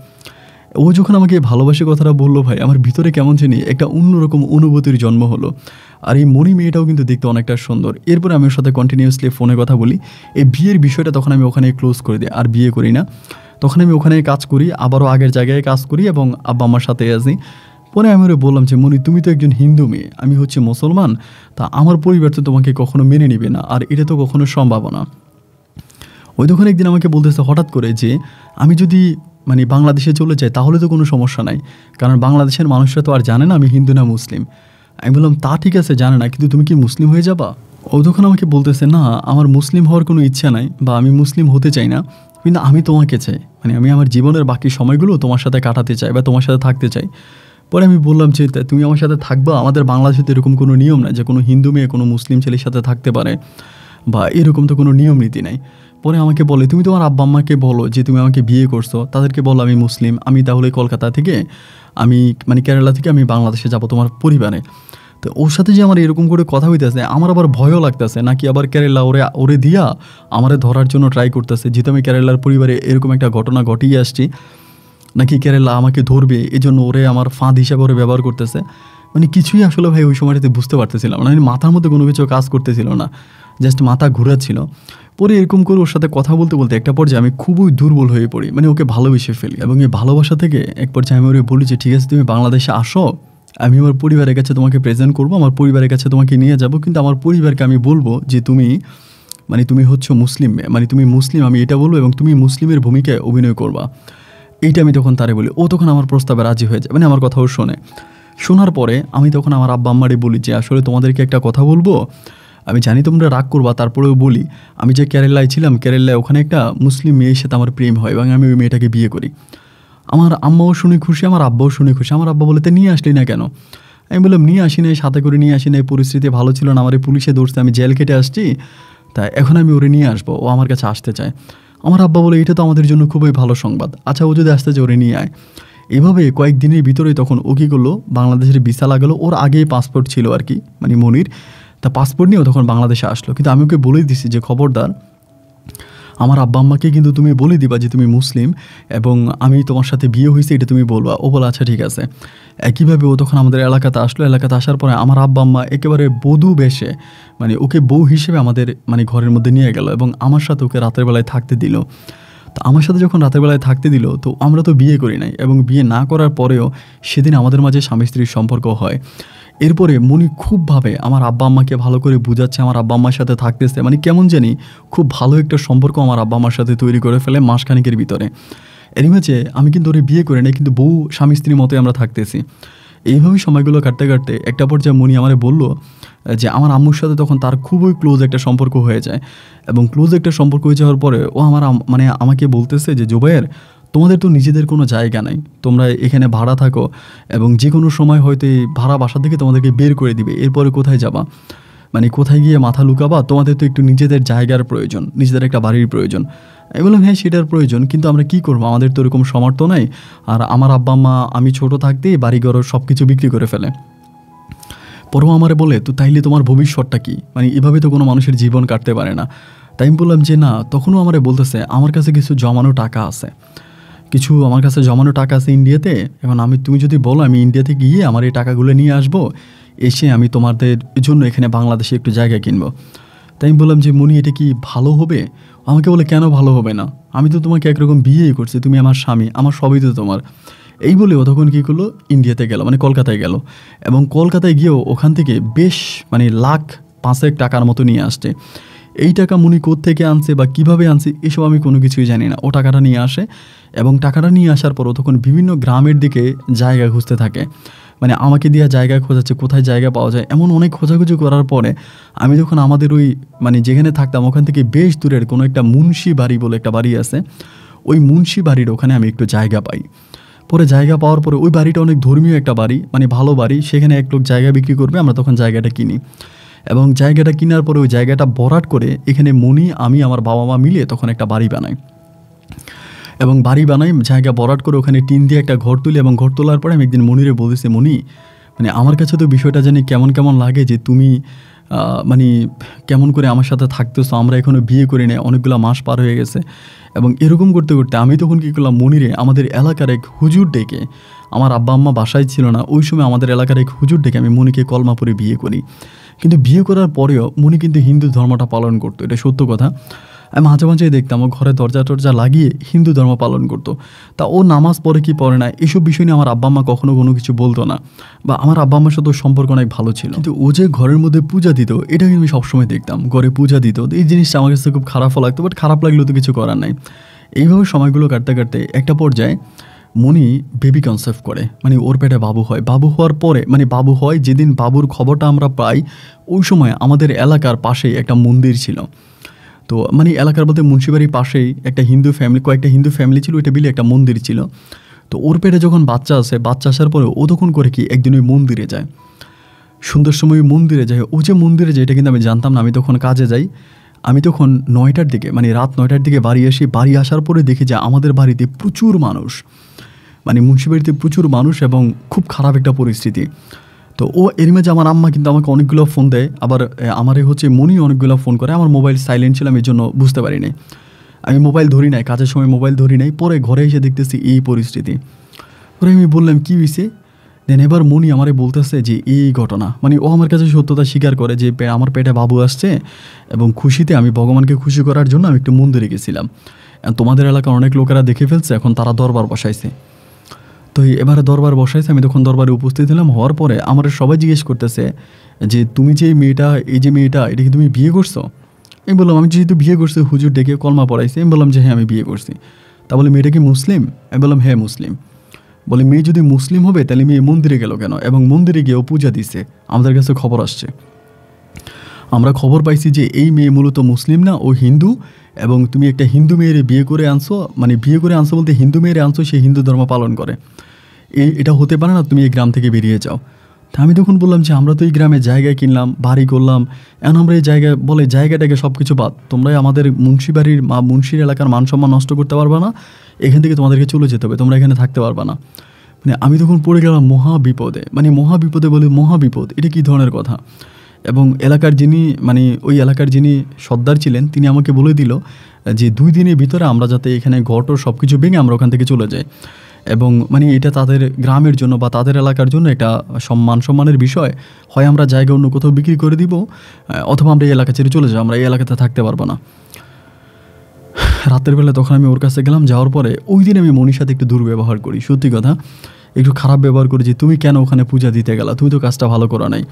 Speaker 1: ও যখন আমাকে ভালোবাসি কথাটা বললো, ভাই আমার ভিতরে কেমন জানি একটা অন্যরকম অনুভূতির জন্ম হলো। আর এই মনি মেয়েটাও কিন্তু দেখতে অনেকটা সুন্দর। এরপরে আমি ওর সাথে কন্টিনিউয়াসলি ফোনে কথা বলি। এই বিয়ের বিষয়টা তখন আমি ওখানে ক্লোজ করে দিই, আর বিয়ে করি না। তখন আমি ওখানে কাজ করি, আবারও আগের জায়গায় কাজ করি, এবং আব্বা আমার সাথে আছি। পরে আমি ওরে বললাম যে মনি তুমি তো একজন হিন্দু মেয়ে, আমি হচ্ছে মুসলমান, তা আমার পরিবার তো তোমাকে কখনো মেনে নেবে না, আর এটা তো কখনো সম্ভব না। ওই তখন একদিন আমাকে বলতেছে হঠাৎ করে যে আমি যদি মানে বাংলাদেশে চলে যাই তাহলে তো কোনো সমস্যা নাই, কারণ বাংলাদেশের মানুষরা তো আর জানে না আমি হিন্দু না মুসলিম। আমি বললাম তা ঠিক আছে জানে না, কিন্তু তুমি কি মুসলিম হয়ে যাবা? ও তখন আমাকে বলতেছে না আমার মুসলিম হওয়ার কোনো ইচ্ছা নাই বা আমি মুসলিম হতে চাই না, কিন্তু আমি তোমাকে চাই, মানে আমি আমার জীবনের বাকি সময়গুলো তোমার সাথে কাটাতে চাই বা তোমার সাথে থাকতে চাই। পরে আমি বললাম যে তুমি আমার সাথে থাকবা, আমাদের বাংলাদেশে তো এরকম কোনো নিয়ম না যে কোনো হিন্দু মেয়ে কোনো মুসলিম ছেলের সাথে থাকতে পারে বা এরকম তো কোনো নিয়ম নীতি নাই। পরে আমাকে বলে তুমি তোমার আব্বা আম্মাকে বলো যে তুমি আমাকে বিয়ে করছো, তাদেরকে বলো আমি মুসলিম, আমি তাহলে কলকাতা থেকে আমি মানে কেরালা থেকে আমি বাংলাদেশে যাব তোমার পরিবারে। তো ওর সাথে যে আমার এরকম করে কথা হইতেছে আমার আবার ভয়ও লাগতেছে নাকি আবার কেরালা ওরে দিয়া আমারে ধরার জন্য ট্রাই করতেছে, যেহেতু আমি কেরালার পরিবারে এরকম একটা ঘটনা ঘটিয়ে আসছি, নাকি কেরালা আমাকে ধরবে এই জন্য ওরে আমার ফাঁদ হিসাবে ওরে ব্যবহার করতেছে। মানে কিছুই আসলে ভাই ওই সময়টাতে বুঝতে পারতেছিলাম না, মাথার মধ্যে কোনো কিছু কাজ করতেছিল না, জাস্ট মাথা ঘুরাচ্ছিল। পরে এরকম করে ওর সাথে কথা বলতে বলতে একটা পর্যায়ে আমি খুবই দুর্বল হয়ে পড়ি, মানে ওকে ভালোবেসে ফেলি। এবং এই ভালোবাসা থেকে এক পর্যায়ে আমি ওরে বলি যে ঠিক আছে তুমি বাংলাদেশে আসো, আমি আমার পরিবারের কাছে তোমাকে প্রেজেন্ট করবো, আমার পরিবারের কাছে তোমাকে নিয়ে যাব, কিন্তু আমার পরিবারকে আমি বলবো যে তুমি হচ্ছে মুসলিম, মানে তুমি মুসলিম আমি এটা বলবো এবং তুমি মুসলিমের ভূমিকায় অভিনয় করবা, এইটা আমি তখন তারে বলি। ও তখন আমার প্রস্তাবে রাজি হয়ে যায়, মানে আমার কথাও শোনে। শোনার পরে আমি তখন আমার আব্বা আম্মারে বলি যে আসলে তোমাদেরকে একটা কথা বলবো, আমি জানি তোমরা রাগ করবা তারপরেও বলি, আমি যে কেরালায় ছিলাম, কেরালায় ওখানে একটা মুসলিম মেয়ের সাথে আমার প্রেম হয় এবং আমি ওই মেয়েটাকে বিয়ে করি। আমার আম্মাও শুনে খুশি, আমার আব্বাও শুনে খুশি। আমার আব্বা বলে তা নিয়ে আসলি না কেন? আমি বললাম নিয়ে আসি নাই, সাথে করে নিয়ে আসি নাই, পরিস্থিতি ভালো ছিল না, আমার এই পুলিশে ধরছে, আমি জেল কেটে আসছি, তাই এখন আমি ওরে নিয়ে আসবো, ও আমার কাছে আসতে চায়। আমার আব্বা বলে এটা তো আমাদের জন্য খুবই ভালো সংবাদ, আচ্ছা ও যদি আসতে চায় ওরে নিয়ে আয়। এভাবে কয়েকদিনের ভিতরেই তখন ও কী করলো, বাংলাদেশের ভিসা লাগালো, ওর আগেই পাসপোর্ট ছিল আর কি, মানে মনির, তা পাসপোর্ট নিয়েও তখন বাংলাদেশে আসলো। কিন্তু আমি ওকে বলেই দিছি যে খবরদার আমার আব্বা আম্মাকে কিন্তু তুমি বলে দিবা যে তুমি মুসলিম এবং আমি তোমার সাথে বিয়ে হয়েছে এটা তুমি বলবা। ও বলে আচ্ছা ঠিক আছে। একইভাবে ও তখন আমাদের এলাকাতে আসলো, এলাকাতে আসার পরে আমার আব্বা আম্মা একেবারে বধূ বেশে মানে ওকে বউ হিসেবে আমাদের মানে ঘরের মধ্যে নিয়ে গেল এবং আমার সাথে ওকে রাতের বেলায় থাকতে দিল। তো আমার সাথে যখন রাতের বেলায় থাকতে দিল, তো আমরা তো বিয়ে করি নাই এবং বিয়ে না করার পরেও সেদিন আমাদের মাঝে স্বামী স্ত্রীর সম্পর্ক হয়। এরপরে মনি খুবভাবে আমার আব্বা আম্মাকে ভালো করে বুঝাচ্ছে, আমার আব্বা আম্মার সাথে থাকতেছে, মানে কেমন জানি খুব ভালো একটা সম্পর্ক আমার আব্বা আম্মার সাথে তৈরি করে ফেলে মাসখানেকের ভিতরে। এরই মাঝে আমি কিন্তু ওরে বিয়ে করে নাই, কিন্তু বউ স্বামী স্ত্রীর মতোই আমরা থাকতেছি। এইভাবেই সময়গুলো কাটতে কাটতে একটা পর্যায়ে মনি আমারে বলল যে আমার আম্মুর সাথে তখন তার খুবই ক্লোজ একটা সম্পর্ক হয়ে যায় এবং ক্লোজ একটা সম্পর্ক হয়ে যাওয়ার পরে ও মানে আমাকে বলতেছে যে জুবায়ের তোমাদের তো নিজেদের কোনো জায়গা নাই, তোমরা এখানে ভাড়া থাকো এবং যে কোনো সময় হয়তো এই ভাড়া বাসা থেকে তোমাদেরকে বের করে দিবে, এরপরে কোথায় যাবা, মানে কোথায় গিয়ে মাথা লুকাবা, তোমাদের তো একটু নিজেদের জায়গার প্রয়োজন, নিজেদের একটা বাড়ির প্রয়োজন। আমি বললাম হ্যাঁ সেটার প্রয়োজন, কিন্তু আমরা কী করবো, আমাদের তো এরকম সামর্থ্য নাই। আর আমার আব্বা আম্মা আমি ছোটো থাকতেই বাড়িঘর সব কিছু বিক্রি করে ফেলে। পরও আমারে বলে তো তাইলে তোমার ভবিষ্যৎটা কী, মানে এভাবে তো কোনো মানুষের জীবন কাটতে পারে না। তাই আমি বললাম যে না, তখনও আমারে বলতেছে আমার কাছে কিছু জমানো টাকা আছে, কিছু আমার কাছে জমানো টাকা আছে ইন্ডিয়াতে, এখন তুমি যদি বলো আমি ইন্ডিয়াতে গিয়ে আমার এই টাকাগুলো নিয়ে আসবো, এসে আমি তোমাদের জন্য এখানে বাংলাদেশে একটু জায়গা কিনবো। তাই আমি বললাম যে মনি এটা কি ভালো হবে? আমাকে বলে কেন ভালো হবে না, আমি তো তোমাকে একরকম বিয়েই করছি, তুমি আমার স্বামী, আমার সবই তো তোমার। এই বলে ও তখন কী করলো, ইন্ডিয়াতে গেল, মানে কলকাতায় গেল এবং কলকাতায় গিয়েও ওখান থেকে বেশ মানে লাখ 5 টাকার মতো নিয়ে আসছে। এই টাকা মুনি কোত্থেকে আনছে বা কীভাবে আনছে এসব আমি কোনো কিছুই জানি না। ও টাকাটা নিয়ে আসে এবং টাকাটা নিয়ে আসার পরও তখন বিভিন্ন গ্রামের দিকে জায়গা খুঁজতে থাকে, মানে আমাকে দিয়ে জায়গা খোঁজাচ্ছে, কোথায় জায়গা পাওয়া যায়, এমন অনেক খোঁজাখুঁজি করার পরে আমি যখন আমাদের ওই মানে যেখানে থাকতাম ওখান থেকে বেশ দূরের কোনো একটা মুন্সি বাড়ি বলে একটা বাড়ি আছে, ওই মুন্সি বাড়ির ওখানে আমি একটু জায়গা পাই। পরে জায়গা পাওয়ার পরে ওই বাড়িটা অনেক ধর্মীয় একটা বাড়ি, মানে ভালো বাড়ি, সেখানে এক লোক জায়গা বিক্রি করবে, আমরা তখন জায়গাটা কিনি এবং জায়গাটা কেনার পরে ওই জায়গাটা ভরাট করে এখানে মনি আমি আমার বাবা মা মিলে তখন একটা বাড়ি বানাই এবং বাড়ি বানাই জায়গা ভরাট করে ওখানে টিন দিয়ে একটা ঘর তুলি এবং ঘর তোলার পরে আমি একদিন মনিরে বলেছি, মনি মানে আমার কাছে তো বিষয়টা জানি কেমন কেমন লাগে যে তুমি মানে কেমন করে আমার সাথে থাকতেছো, আমরা এখনও বিয়ে করি না, অনেকগুলো মাস পার হয়ে গেছে। এবং এরকম করতে করতে আমি তখন কী করলাম, মনিরে আমাদের এলাকার এক হুজুর ডেকে, আমার আব্বা আম্মা বাসায় ছিল না ওই সময়, আমাদের এলাকার এক হুজুর ডেকে আমি মনিকে কলমা পড়ে বিয়ে করি। কিন্তু বিয়ে করার পরেও মনি কিন্তু হিন্দু ধর্মটা পালন করতো, এটা সত্য কথা। আমি মাঝে মাঝেই দেখতাম ও ঘরে দরজা টরজা লাগিয়ে হিন্দু ধর্ম পালন করতো। তা ও নামাজ পড়ে কি পড়ে না এসব বিষয় নিয়ে আমার আব্বা আম্মা কখনো কোনো কিছু বলতো না, বা আমার আব্বা আম্মার সাথে সম্পর্ক অনেক ভালো ছিল। কিন্তু ও যে ঘরের মধ্যে পূজা দিত এটা কিন্তু আমি সবসময় দেখতাম, ঘরে পূজা দিত, এই জিনিসটা আমার কাছে খুব খারাপও লাগতো, বাট খারাপ লাগলেও তো কিছু করার নাই। এইভাবে সময়গুলো কাটতে কাটতে একটা পর্যায়ে মনি বেবি কনসেপ্ট করে, মানে ওর পেটে বাবু হয়। বাবু হওয়ার পরে মানে বাবু হয় যেদিন বাবুর খবরটা আমরা পাই, ওই সময় আমাদের এলাকার পাশেই একটা মন্দির ছিল। তো মানে এলাকার বলতে মুন্সিবাড়ির পাশেই একটা হিন্দু ফ্যামিলি, কয়েকটা হিন্দু ফ্যামিলি ছিল, ওইটা মিলে একটা মন্দির ছিল। তো ওর পেটে যখন বাচ্চা আসে, বাচ্চা আসার পরে ও তখন করে কি একদিন ওই মন্দিরে যায়, সন্ধ্যার সময় মন্দিরে যায়। ও যে মন্দিরে যায় এটা কিন্তু আমি জানতাম না। আমি তখন কাজে যাই, আমি তখন 9টার দিকে মানে রাত 9টার দিকে বাড়ি আসি। বাড়ি আসার পরে দেখি যে আমাদের বাড়িতে প্রচুর মানুষ, মানে মুন্সিবাড়িতে প্রচুর মানুষ এবং খুব খারাপ একটা পরিস্থিতি। তো ও এর মাঝে আমার আম্মা কিন্তু আমাকে অনেকগুলো ফোন দেয়, আবার আমারে হচ্ছে মনি অনেকগুলো ফোন করে। আমার মোবাইল সাইলেন্ট ছিল, আমি এই জন্য বুঝতে পারি নাই, আমি মোবাইল ধরি নাই, কাজের সময় মোবাইল ধরি নাই। পরে ঘরে এসে দেখতেছি এই পরিস্থিতি। পরে আমি বললাম কী হয়েছে, দেন এবার মনি আমারে বলতেছে যে এই ঘটনা, মানে ও আমার কাছে সত্যতা স্বীকার করে যে আমার পেটে বাবু আসছে এবং খুশিতে আমি ভগবানকে খুশি করার জন্য আমি একটু মন্দিরে গেছিলাম। তোমাদের এলাকার অনেক লোকেরা দেখে ফেলছে, এখন তারা দরবার বসাইছে। তো এবারে দরবার বসাইছে, আমি তখন দরবারে উপস্থিত হলাম। হওয়ার পরে আমার সবাই জিজ্ঞেস করতেছে যে তুমি যে মেয়েটা, এই যে মেয়েটা, এটা কি তুমি বিয়ে করছো? আমি বললাম আমি যেহেতু বিয়ে করছি, হুজুর ডেকে কলমা পড়াইছি। আমি বললাম যে হ্যাঁ আমি বিয়ে করছি। তা বলে মেয়েটা কি মুসলিম? আমি বললাম হ্যাঁ মুসলিম। বলে মেয়ে যদি মুসলিম হবে তাহলে মেয়ে মন্দিরে গেল কেন? এবং মন্দিরে গিয়েও পূজা দিচ্ছে। আমাদের কাছে খবর আসছে, আমরা খবর পাইছি যে এই মেয়ে মূলত মুসলিম না, ও হিন্দু, এবং তুমি একটা হিন্দু মেয়েরে বিয়ে করে আনছো, মানে বিয়ে করে আনছো বলতে হিন্দু মেয়েরে আনছো, সে হিন্দু ধর্ম পালন করে, এটা হতে পারে না, তুমি এই গ্রাম থেকে বেরিয়ে যাও। তা আমি তখন বললাম যে আমরা তো এই গ্রামে জায়গায় কিনলাম, বাড়ি করলাম, এখন আমরা এই জায়গায় বলে জায়গাটাকে সব কিছু বাদ, তোমরাই আমাদের মুন্সিবাড়ির মুন্সির এলাকার মান সম্মান নষ্ট করতে পারবে না, এখান থেকে তোমাদেরকে চলে যেতে হবে, তোমরা এখানে থাকতে পারবে না। মানে আমি তখন পড়ে গেলাম মহা বিপদে, মানে মহা বিপদে বলে মহা বিপদ, এটা কী ধরনের কথা। এবং এলাকার যিনি মানে ওই এলাকার যিনি সর্দার ছিলেন, তিনি আমাকে বলে দিল যে 2 দিনের ভিতরে আমরা যাতে এখানে ঘটর সব কিছু ভেঙে আমরা ওখান থেকে চলে যাই। এবং মানে এটা তাদের গ্রামের জন্য বা তাদের এলাকার জন্য একটা সম্মানের বিষয়, হয় আমরা জায়গা অন্য কোথাও বিক্রি করে দিব, অথবা আমরা এই এলাকা ছেড়ে চলে যাবো, আমরা এই এলাকাতে থাকতে পারবো না। রাতের বেলা তখন আমি ওর কাছে গেলাম, যাওয়ার পরে ওই দিন আমি মনির সাথে একটু দুর্ব্যবহার করি, সত্যি কথা একটু খারাপ ব্যবহার করি যে তুমি কেন ওখানে পূজা দিতে গেলা, তুমি তো কাজটা ভালো করা নাই,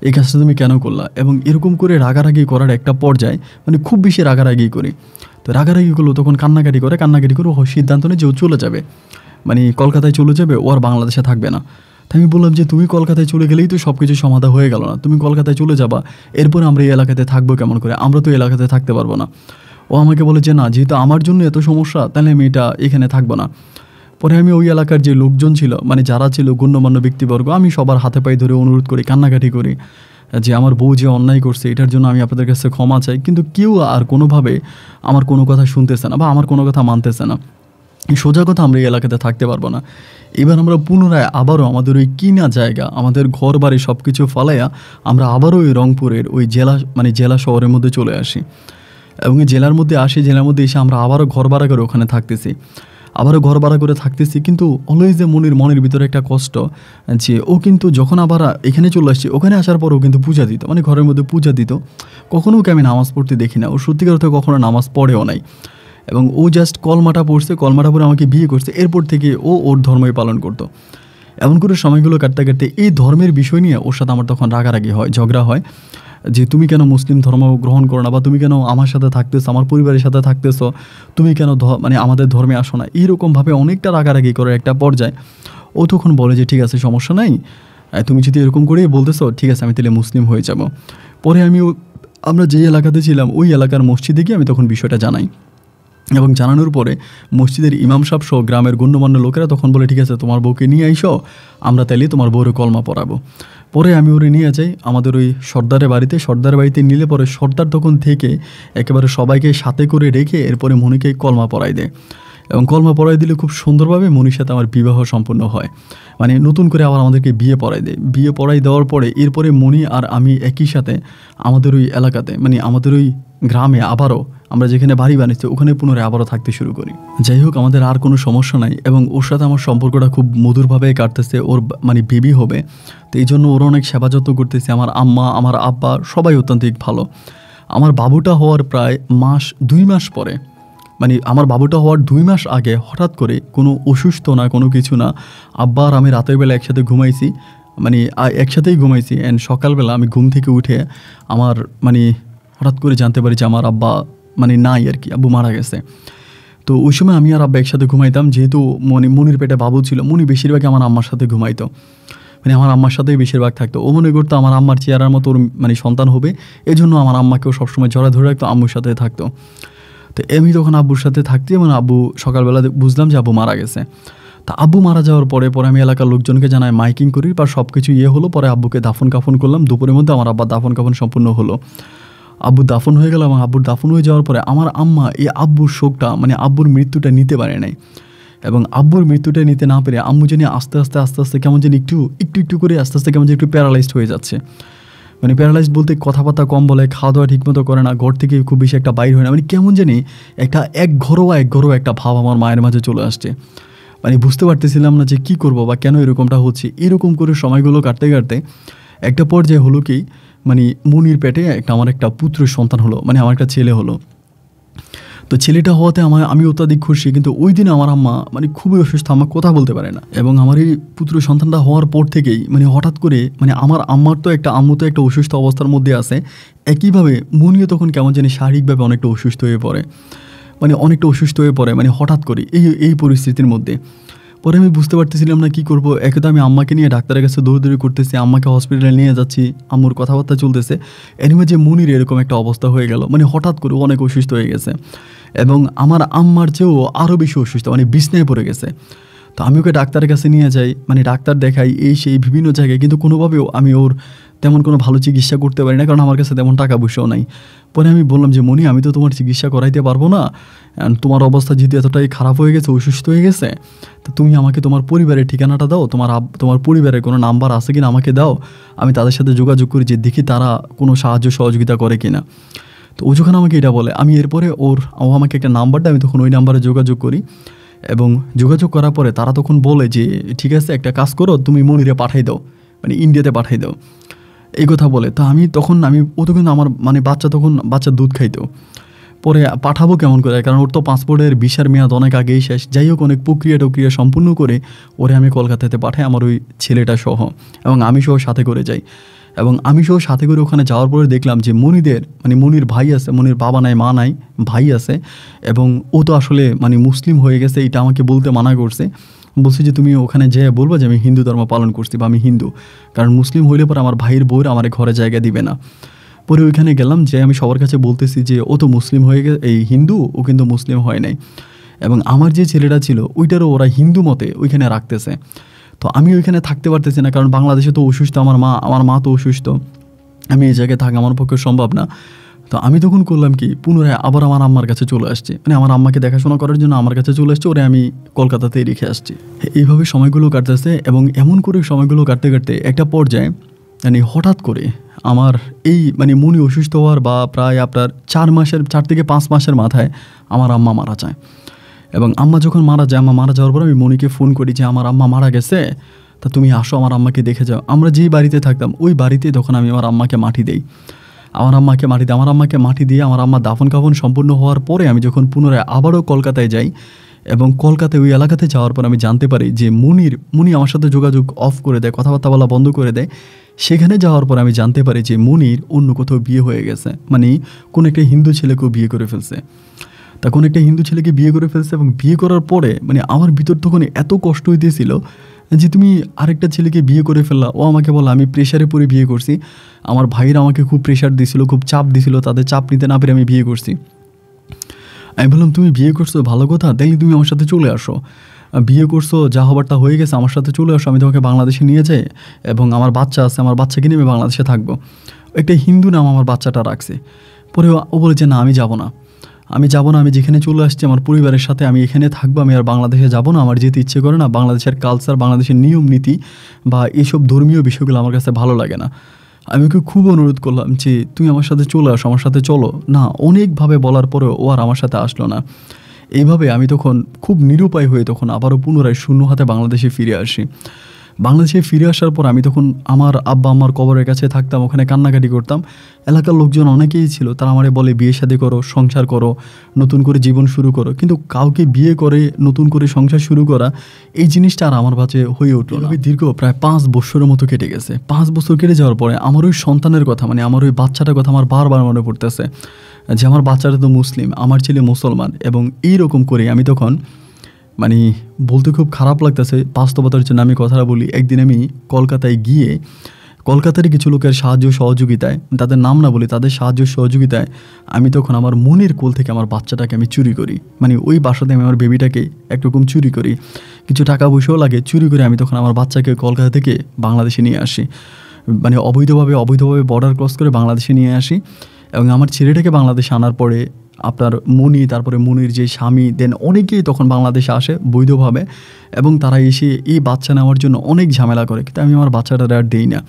Speaker 1: এই কাজটা তুমি কেন করলা। এবং এরকম করে রাগারাগি করার একটা পর্যায়ে, মানে খুব বেশি রাগারাগি করি। তো রাগারাগি করলো, তখন কান্নাকাটি করে ও সিদ্ধান্ত নেয় যে ও চলে যাবে, মানে কলকাতায় চলে যাবে, ও আর বাংলাদেশে থাকবে না। তাই আমি বললাম যে তুমি কলকাতায় চলে গেলেই তো সব কিছু সমাধা হয়ে গেল না, তুমি কলকাতায় চলে যাবা, এরপরে আমরা এই এলাকাতে থাকবো কেমন করে, আমরা তো এই এলাকাতে থাকতে পারবো না। ও আমাকে বলে যে না, যেহেতু আমার জন্য এত সমস্যা, তাহলে আমি এটা এখানে থাকবো না। পরে আমি ওই এলাকার যে লোকজন ছিল, মানে যারা ছিল গণ্যমান্য ব্যক্তিবর্গ, আমি সবার হাতে পায়ে ধরে অনুরোধ করি, কান্নাকাটি করি যে আমার বউ যে অন্যায় করছে এটার জন্য আমি আপনাদের কাছে ক্ষমা চাই। কিন্তু কেউ আর কোনোভাবে আমার কোনো কথা শুনতেছে না বা আমার কোনো কথা মানতেছে না। সোজা কথা, আমরা এই এলাকাতে থাকতে পারবো না। এবার আমরা পুনরায় আবারও আমাদের ওই কিনা জায়গা, আমাদের ঘর বাড়ি সব কিছু ফালাইয়া আমরা আবারও ওই রংপুরের ওই জেলা শহরের মধ্যে চলে আসি। এবং এই জেলার মধ্যে এসে আমরা আবারও ঘর ভাড়া করে ওখানে থাকতেছি, কিন্তু অলওয়েজ যে মনের ভিতরে একটা কষ্ট যে ও কিন্তু যখন আবার এখানে চলে আসছে, ওখানে আসার পরেও কিন্তু পূজা দিত, মানে ঘরের মধ্যে পূজা দিত, কখনো ওকে আমি নামাজ পড়তে দেখি না, ও সত্যিকার অর্থে কখনো নামাজ পড়েও নাই। এবং ও জাস্ট কলমাটা পরে আমাকে বিয়ে করছে, এরপর থেকে ও ওর ধর্মই পালন করতো। এমন করে সময়গুলো কাটতে কাটতে এই ধর্মের বিষয় নিয়ে ওর সাথে আমার তখন রাগারাগি হয়, ঝগড়া হয় যে তুমি কেন মুসলিম ধর্ম গ্রহণ করো না, বা তুমি কেন আমার সাথে থাকতেছো, আমার পরিবারের সাথে থাকতেছো, তুমি কেন মানে আমাদের ধর্মে আসো না, এইরকমভাবে অনেকটা রাগারাগি করে একটা পর্যায়ে ও তখন বলে যে ঠিক আছে সমস্যা নাই, তুমি যদি এরকম করেই বলতেছো, ঠিক আছে আমি তাহলে মুসলিম হয়ে যাব। পরে আমরা যেই এলাকাতে ছিলাম ওই এলাকার মসজিদে গিয়ে আমি তখন বিষয়টা জানাই, এবং জানানোর পরে মসজিদের ইমাম সাহেব সহ গ্রামের গণ্যমান্য লোকেরা তখন বলে ঠিক আছে তোমার বউকে নিয়ে আইসো, আমরা তাইলে তোমার বউরে কলমা পড়াবো। পরে আমি ওরে নিয়ে যাই আমাদের ওই সর্দারের বাড়িতে নিলে পরে সর্দার তখন থেকে একেবারে সবাইকে সাথে করে রেখে এরপরে মনিকে কলমা পড়াই দেয়। এবং কলমা পড়াই দিলে খুব সুন্দরভাবে মনির সাথে আমার বিবাহ সম্পন্ন হয়, মানে নতুন করে আবার আমাদেরকে বিয়ে পড়াই দেয়। বিয়ে পড়াই দেওয়ার পরে এরপরে মনি আর আমি একই সাথে আমাদের ওই এলাকাতে, মানে আমাদের ওই গ্রামে আবারও আমরা যেখানে বাড়ি বানিয়েছি ওখানে পুনরায় আবারও থাকতে শুরু করি। যাই হোক, আমাদের আর কোনো সমস্যা নাই এবং ওর সাথে আমার সম্পর্কটা খুব মধুরভাবে কাটতেছে। ওর মানে বেবি হবে, তো এই জন্য ওর অনেক সেবা যত্ন করতেছে। আমার আম্মা, আমার আব্বা সবাই অত্যন্ত ভালো। আমার বাবুটা হওয়ার প্রায় 2 মাস পরে, মানে আমার বাবুটা হওয়ার 2 মাস আগে হঠাৎ করে কোনো অসুস্থ না, কোনো কিছু না, আব্বা আর আমি রাতের বেলা একসাথে ঘুমাইছি, মানে একসাথেই ঘুমাইছি। অ্যান্ড সকালবেলা আমি ঘুম থেকে উঠে হঠাৎ করে জানতে পারি যে আমার আব্বা মানে নাই আর কি, আব্বু মারা গেছে। তো ওই সময় আমি আর আব্বা একসাথে ঘুমাইতাম, যেহেতু মনির পেটে বাবু ছিল। মনি বেশিরভাগই আমার আম্মার সাথে ঘুমাইতো, মানে আমার আম্মার সাথেই বেশিরভাগ থাকতো। ও মনে করতো আমার আম্মার চেহারার মতো ওর মানে সন্তান হবে, এই জন্য আমার আম্মাকেও সবসময় জড়া ধরে রাখতো, আম্মুর সাথে থাকতো। তো আমি তখন আব্বুর সাথে থাকতে, মানে আব্বু সকালবেলা বুঝলাম যে আব্বু মারা গেছে। তা আব্বু মারা যাওয়ার পরে আমি এলাকার লোকজনকে জানাই, মাইকিং করি, বা সব কিছু হলো। পরে আব্বুকে দাফন কাফন করলাম, দুপুরের মধ্যে আমার আব্বার দাফন কাফন সম্পূর্ণ হলো। আব্বু দাফন হয়ে গেল, এবং আব্বুর দাফন হয়ে যাওয়ার পরে আমার আম্মা এই আব্বুর শোকটা, মানে আব্বুর মৃত্যুটা নিতে পারে নাই। এবং আব্বুর মৃত্যুটা নিতে না পেরে আম্মু জানি আস্তে আস্তে কেমন যেন একটু করে আস্তে কেমন যেন একটু প্যারালাইজড হয়ে যাচ্ছে। মানে প্যারালাইজড বলতে কথাবার্তা কম বলে, খাওয়া দাওয়া ঠিকমতো করে না, ঘর থেকে খুব বেশি একটা বাইর হয় না, মানে কেমন জানি একটা এক ঘরোয়া একটা ভাব আমার মায়ের মাঝে চলে আসছে। মানে বুঝতে পারতেছিলাম না যে কী করবো বা কেন এরকমটা হচ্ছে। এরকম করে সময়গুলো কাটতে একটা পর্যায়ে হলো কি, মানে মনির পেটে আমার একটা পুত্র সন্তান হলো, মানে আমার একটা ছেলে হলো। তো ছেলেটা হওয়াতে আমি অত্যাধিক খুশি। কিন্তু ওই দিনে আমার আম্মা মানে খুবই অসুস্থ, আমার কথা বলতে পারে না। এবং আমার এই পুত্র সন্তানটা হওয়ার পর থেকেই মানে হঠাৎ করে মানে আমার আম্মু তো একটা অসুস্থ অবস্থার মধ্যে আছে, একইভাবে মনিও তখন কেমন জানি শারীরিকভাবে অনেকটা অসুস্থ হয়ে পড়ে, মানে হঠাৎ করে এই পরিস্থিতির মধ্যে। পরে আমি বুঝতে পারতেছিলাম না কী করবো। একে তো আমি আম্মাকে নিয়ে ডাক্তারের কাছে দৌড়দৌড়ি করতেছি, আম্মাকে হসপিটালে নিয়ে যাচ্ছি, আম্মুর কথাবার্তা চলতেছে। এনিমে যে মনির এরকম একটা অবস্থা হয়ে গেল, মানে হঠাৎ করে অনেক অসুস্থ হয়ে গেছে, এবং আমার আম্মার চেয়েও আরও বেশি অসুস্থ, মানে বিছনায় পড়ে গেছে। তো আমি ওকে ডাক্তারের কাছে নিয়ে যাই, মানে ডাক্তার দেখাই সেই বিভিন্ন জায়গায়, কিন্তু কোনোভাবেও আমি ওর তেমন কোনো ভালো চিকিৎসা করতে পারি না, কারণ আমার কাছে তেমন টাকা পয়সাও নাই। পরে আমি বললাম যে মনি, আমি তো তোমার চিকিৎসা করাইতে পারবো না, তোমার অবস্থা যেহেতু এতটাই খারাপ হয়ে গেছে, অসুস্থ হয়ে গেছে, তো তুমি আমাকে তোমার পরিবারের ঠিকানাটা দাও, তোমার পরিবারের কোনো নাম্বার আছে কিনা আমাকে দাও, আমি তাদের সাথে যোগাযোগ করি, যে দেখি তারা কোনো সাহায্য সহযোগিতা করে কিনা। তো ও যখন আমাকে এটা বলে, আমি এরপরে ও আমাকে একটা নাম্বার দেয়, আমি তখন ওই নাম্বারে যোগাযোগ করি। এবং যোগাযোগ করার পরে তারা তখন বলে যে ঠিক আছে, একটা কাজ করো, তুমি মনিরে পাঠাই দাও, মানে ইন্ডিয়াতে পাঠাই দাও, এই কথা বলে। তো ও তখন আমার মানে বাচ্চা দুধ খাইতো। পরে পাঠাবো কেমন করে, কারণ ওর তো পাসপোর্টের ভিসার মেয়াদ অনেক আগেই শেষ। যাই হোক, অনেক প্রক্রিয়া সম্পূর্ণ করে ওরে আমি কলকাতাতে পাঠাই, আমার ওই ছেলেটা সহ, এবং আমি সহ সাথে করে যাই। এবং আমি সহ সাথে করে ওখানে যাওয়ার পরে দেখলাম যে মনির ভাই আছে, মনির বাবা নাই, মা নাই, ভাই আছে। এবং ও তো আসলে মানে মুসলিম হয়ে গেছে, এটা আমাকে বলতে মানা করছে। বলছি যে তুমি ওখানে যেয়ে বলবো যে আমি হিন্দু ধর্ম পালন করছি, বা আমি হিন্দু, কারণ মুসলিম হইলে পরে আমার ভাইয়ের বউর আমার ঘরে জায়গা দিবে না। পরে ওইখানে গেলাম, যে আমি সবার কাছে বলতেছি যে ও তো মুসলিম হয়ে গেছে, এই হিন্দু, ও কিন্তু মুসলিম হয় নাই। এবং আমার যে ছেলেটা ছিল ওইটারও ওরা হিন্দু মতে ওইখানে রাখতেছে। তো আমি ওইখানে থাকতে পারতেছি না, কারণ বাংলাদেশে তো অসুস্থ আমার মা তো অসুস্থ, আমি এই জায়গায় থাকা আমার পক্ষে সম্ভব না। তো আমি তখন করলাম কি, পুনরায় আবার আমার আম্মার কাছে চলে আসছি, মানে আমার আম্মাকে দেখাশোনা করার জন্য আমার কাছে চলে আসছে, ওরে আমি কলকাতাতেই রেখে আসছি। এইভাবে সময়গুলো কাটতেছে, এবং এমন করে সময়গুলো কাটতে একটা পর্যায়ে মানে হঠাৎ করে আমার এই মানে মনি অসুস্থ হওয়ার বা প্রায় আপনার 4 থেকে 5 মাসের মাথায় আমার আম্মা মারা যায়। এবং আম্মা যখন মারা যাওয়ার পর আমি মনিকে ফোন করি যে আমার আম্মা মারা গেছে, তা তুমি আসো, আমার আম্মাকে দেখে যাও। আমরা যেই বাড়িতে থাকতাম ওই বাড়িতে তখন আমি আমার আম্মাকে মাটি দিই, আমার আম্মাকে মাটি দিয়ে আমার আম্মা দাফন কাফন সম্পূর্ণ হওয়ার পরে আমি যখন পুনরায় আবারও কলকাতায় যাই, এবং কলকাতায় ওই এলাকাতে যাওয়ার পর আমি জানতে পারি যে মনি আমার সাথে যোগাযোগ অফ করে দেয়, কথাবার্তা বলা বন্ধ করে দেয়। সেখানে যাওয়ার পর আমি জানতে পারি যে মনির অন্য কোথাও বিয়ে হয়ে গেছে, মানে কোন একটা হিন্দু ছেলেকেও বিয়ে করে ফেলছে। তা কোন একটা হিন্দু ছেলেকে বিয়ে করে ফেলছে, এবং বিয়ে করার পরে মানে আমার ভিতর তখন এত কষ্ট হইতেছিল যে তুমি আরেকটা ছেলেকে বিয়ে করে ফেললা। ও আমাকে বলা আমি প্রেশারে পড়ে বিয়ে করছি, আমার ভাইরা আমাকে খুব প্রেশার দিছিল, খুব চাপ দিছিল, তাদের চাপ নিতে না পেরে আমি বিয়ে করছি। আমি বললাম তুমি বিয়ে করছো ভালো কথা, তাইলে তুমি আমার সাথে চলে আসো, বিয়ে করছো যা হবারটা হয়ে গেছে, আমার সাথে চলে আসো, আমি তোমাকে বাংলাদেশে নিয়ে যাই, এবং আমার বাচ্চা আছে, আমার বাচ্চাকে নিয়ে আমি বাংলাদেশে থাকবো। একটা হিন্দু নাম আমার বাচ্চাটা রাখছে। পরে ও বলেছে না, আমি যাব না, আমি যেখানে চলে আসছি আমার পরিবারের সাথে, আমি এখানে থাকবো, আমি আর বাংলাদেশে যাব না, আমার যেতে ইচ্ছে করে না, বাংলাদেশের কালচার, বাংলাদেশের নিয়ম নীতি বা এইসব ধর্মীয় বিষয়গুলো আমার কাছে ভালো লাগে না। আমি ওকে খুব অনুরোধ করলাম যে তুমি আমার সাথে চলে আসো, আমার সাথে চলো না। অনেকভাবে বলার পরেও ও আর আমার সাথে আসলো না। এইভাবে আমি তখন খুব নিরুপায় হয়ে তখন আবারও পুনরায় শূন্য হাতে বাংলাদেশে ফিরে আসি। বাংলাদেশে ফিরে আসার পর আমি তখন আমার আব্বা আম্মার কবরের কাছে থাকতাম, ওখানে কান্নাকাটি করতাম। এলাকার লোকজন অনেকেই ছিল, তারা আমারে বলে বিয়ে শাদী করো, সংসার করো, নতুন করে জীবন শুরু করো। কিন্তু কাউকে বিয়ে করে নতুন করে সংসার শুরু করা এই জিনিসটা আর আমার কাছে হয়ে উঠলো না। দীর্ঘ প্রায় 5 বছরের মতো কেটে গেছে। 5 বছর কেটে যাওয়ার পরে আমার ওই সন্তানের কথা, মানে আমার ওই বাচ্চাটার কথা আমার বারবার মনে পড়তেছে। যে আমার বাচ্চাটা তো মুসলিম, আমার ছেলে মুসলমান, এবং এইরকম করে আমি তখন মানে বলতে খুব খারাপ লাগতেছে, বাস্তবতার জন্য আমি কথাটা বলি। একদিন আমি কলকাতায় গিয়ে কলকাতার কিছু লোকের সাহায্য সহযোগিতায়, তাদের নাম না বলি, তাদের সাহায্য সহযোগিতায় আমি তখন আমার মনের কোল থেকে আমার বাচ্চাটাকে আমি চুরি করি। মানে ওই বাসাতে আমি আমার বেবিটাকে একরকম চুরি করি, কিছু টাকা পয়সাও লাগে, চুরি করে আমি তখন আমার বাচ্চাকে কলকাতা থেকে বাংলাদেশে নিয়ে আসি। মানে অবৈধভাবে বর্ডার ক্রস করে বাংলাদেশে নিয়ে আসি, এবং আমার ছেলেটাকে বাংলাদেশে আনার পরে আপনার মনি, তারপরে মনির যে স্বামী, দেন অনেকেই তখন বাংলাদেশে আসে বৈধভাবে, এবং তারা এসে এই বাচ্চা নেওয়ার জন্য অনেক ঝামেলা করে, কিন্তু আমি আমার বাচ্চাটা আর দিই না,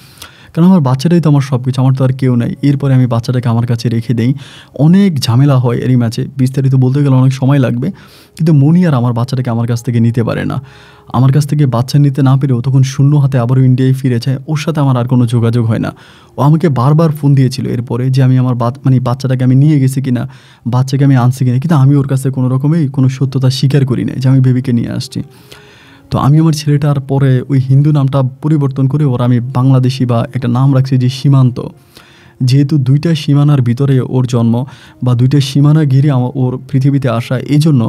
Speaker 1: কারণ আমার বাচ্চাটাই তো আমার সব কিছু, আমার তো আর কেউ নাই। এরপরে আমি বাচ্চাটাকে আমার কাছে রেখে দেই, অনেক ঝামেলা হয় এরই ম্যাচে, বিস্তারিত বলতে গেলে অনেক সময় লাগবে, কিন্তু মনি আর আমার বাচ্চাটাকে আমার কাছ থেকে নিতে পারে না। আমার কাছ থেকে বাচ্চা নিতে না পেরেও তখন শূন্য হাতে আবারও ইন্ডিয়ায় ফিরেছে, ওর সাথে আমার আর কোনো যোগাযোগ হয় না। ও আমাকে বারবার ফোন দিয়েছিল এরপরে যে আমি আমার বাচ্চাটাকে আমি নিয়ে গেছি কিনা, বাচ্চাকে আমি আনছি কিনা, কিন্তু আমি ওর কাছে কোনো রকমেই কোনো সত্যতা স্বীকার করি না যে আমি বেবিকে নিয়ে আসছি। তো আমি আমার ছেলেটার পরে ওই হিন্দু নামটা পরিবর্তন করে ওর আমি বাংলাদেশি বা একটা নাম রাখছি যে সীমান্ত, যেহেতু দুইটা সীমানার ভিতরে ওর জন্ম, বা দুইটা সীমানা ঘিরে ওর পৃথিবীতে আসা, এই জন্য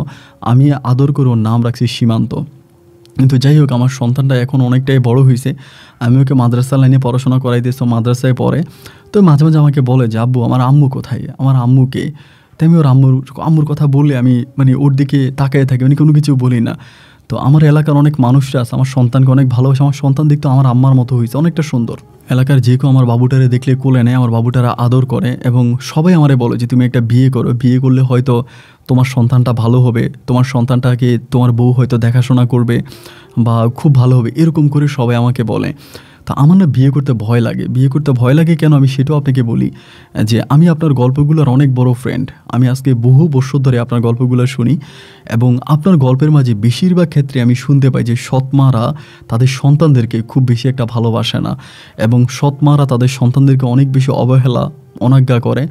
Speaker 1: আমি আদর করে ওর নাম রাখছি সীমান্ত। কিন্তু যাই হোক, আমার সন্তানটা এখন অনেকটাই বড় হয়েছে, আমি ওকে মাদ্রাসা লাইনে পড়াশোনা করাই দিয়েছি, মাদ্রাসায় পড়ে। তো মাঝে মাঝে আমাকে বলে যে আব্বু আমার আম্মু কোথায়, আমার আম্মুকে। তাই আমি ওর আম্মুর কথা বললে আমি মানে ওর দিকে তাকিয়ে থাকি, মানে কোনো কিছু বলি না। তো আমার এলাকার অনেক মানুষরা আছে আমার সন্তানকে অনেক ভালোবাসে, আমার সন্তান দেখতে আমার আম্মার মতো হয়েছে, অনেকটা সুন্দর। এলাকার যে কেউ আমার বাবুটারে দেখলে কোলে নেয়, আমার বাবুটারা আদর করে, এবং সবাই আমারে বলে যে তুমি একটা বিয়ে করো, বিয়ে করলে হয়তো তোমার সন্তানটা ভালো হবে, তোমার সন্তানটাকে তোমার বউ হয়তো দেখাশোনা করবে বা খুব ভালো হবে, এরকম করে সবাই আমাকে বলে। তা আমার না বিয়ে করতে ভয় লাগে। বিয়ে করতে ভয় লাগে কেন, আমি সেটাও আপনাকে বলি, যে আমি আপনার গল্পগুলোর অনেক বড় ফ্রেন্ড। আমি আজকে বহু বছর ধরে আপনার গল্পগুলো শুনি, এবং আপনার গল্পের মাঝে বেশিরভাগ ক্ষেত্রে আমি শুনতে পাই যে সৎমারা তাদের সন্তানদেরকে খুব বেশি একটা ভালোবাসে না, এবং সৎমারা তাদের সন্তানদেরকে অনেক বেশি অবহেলা অনাজ্ঞা করে।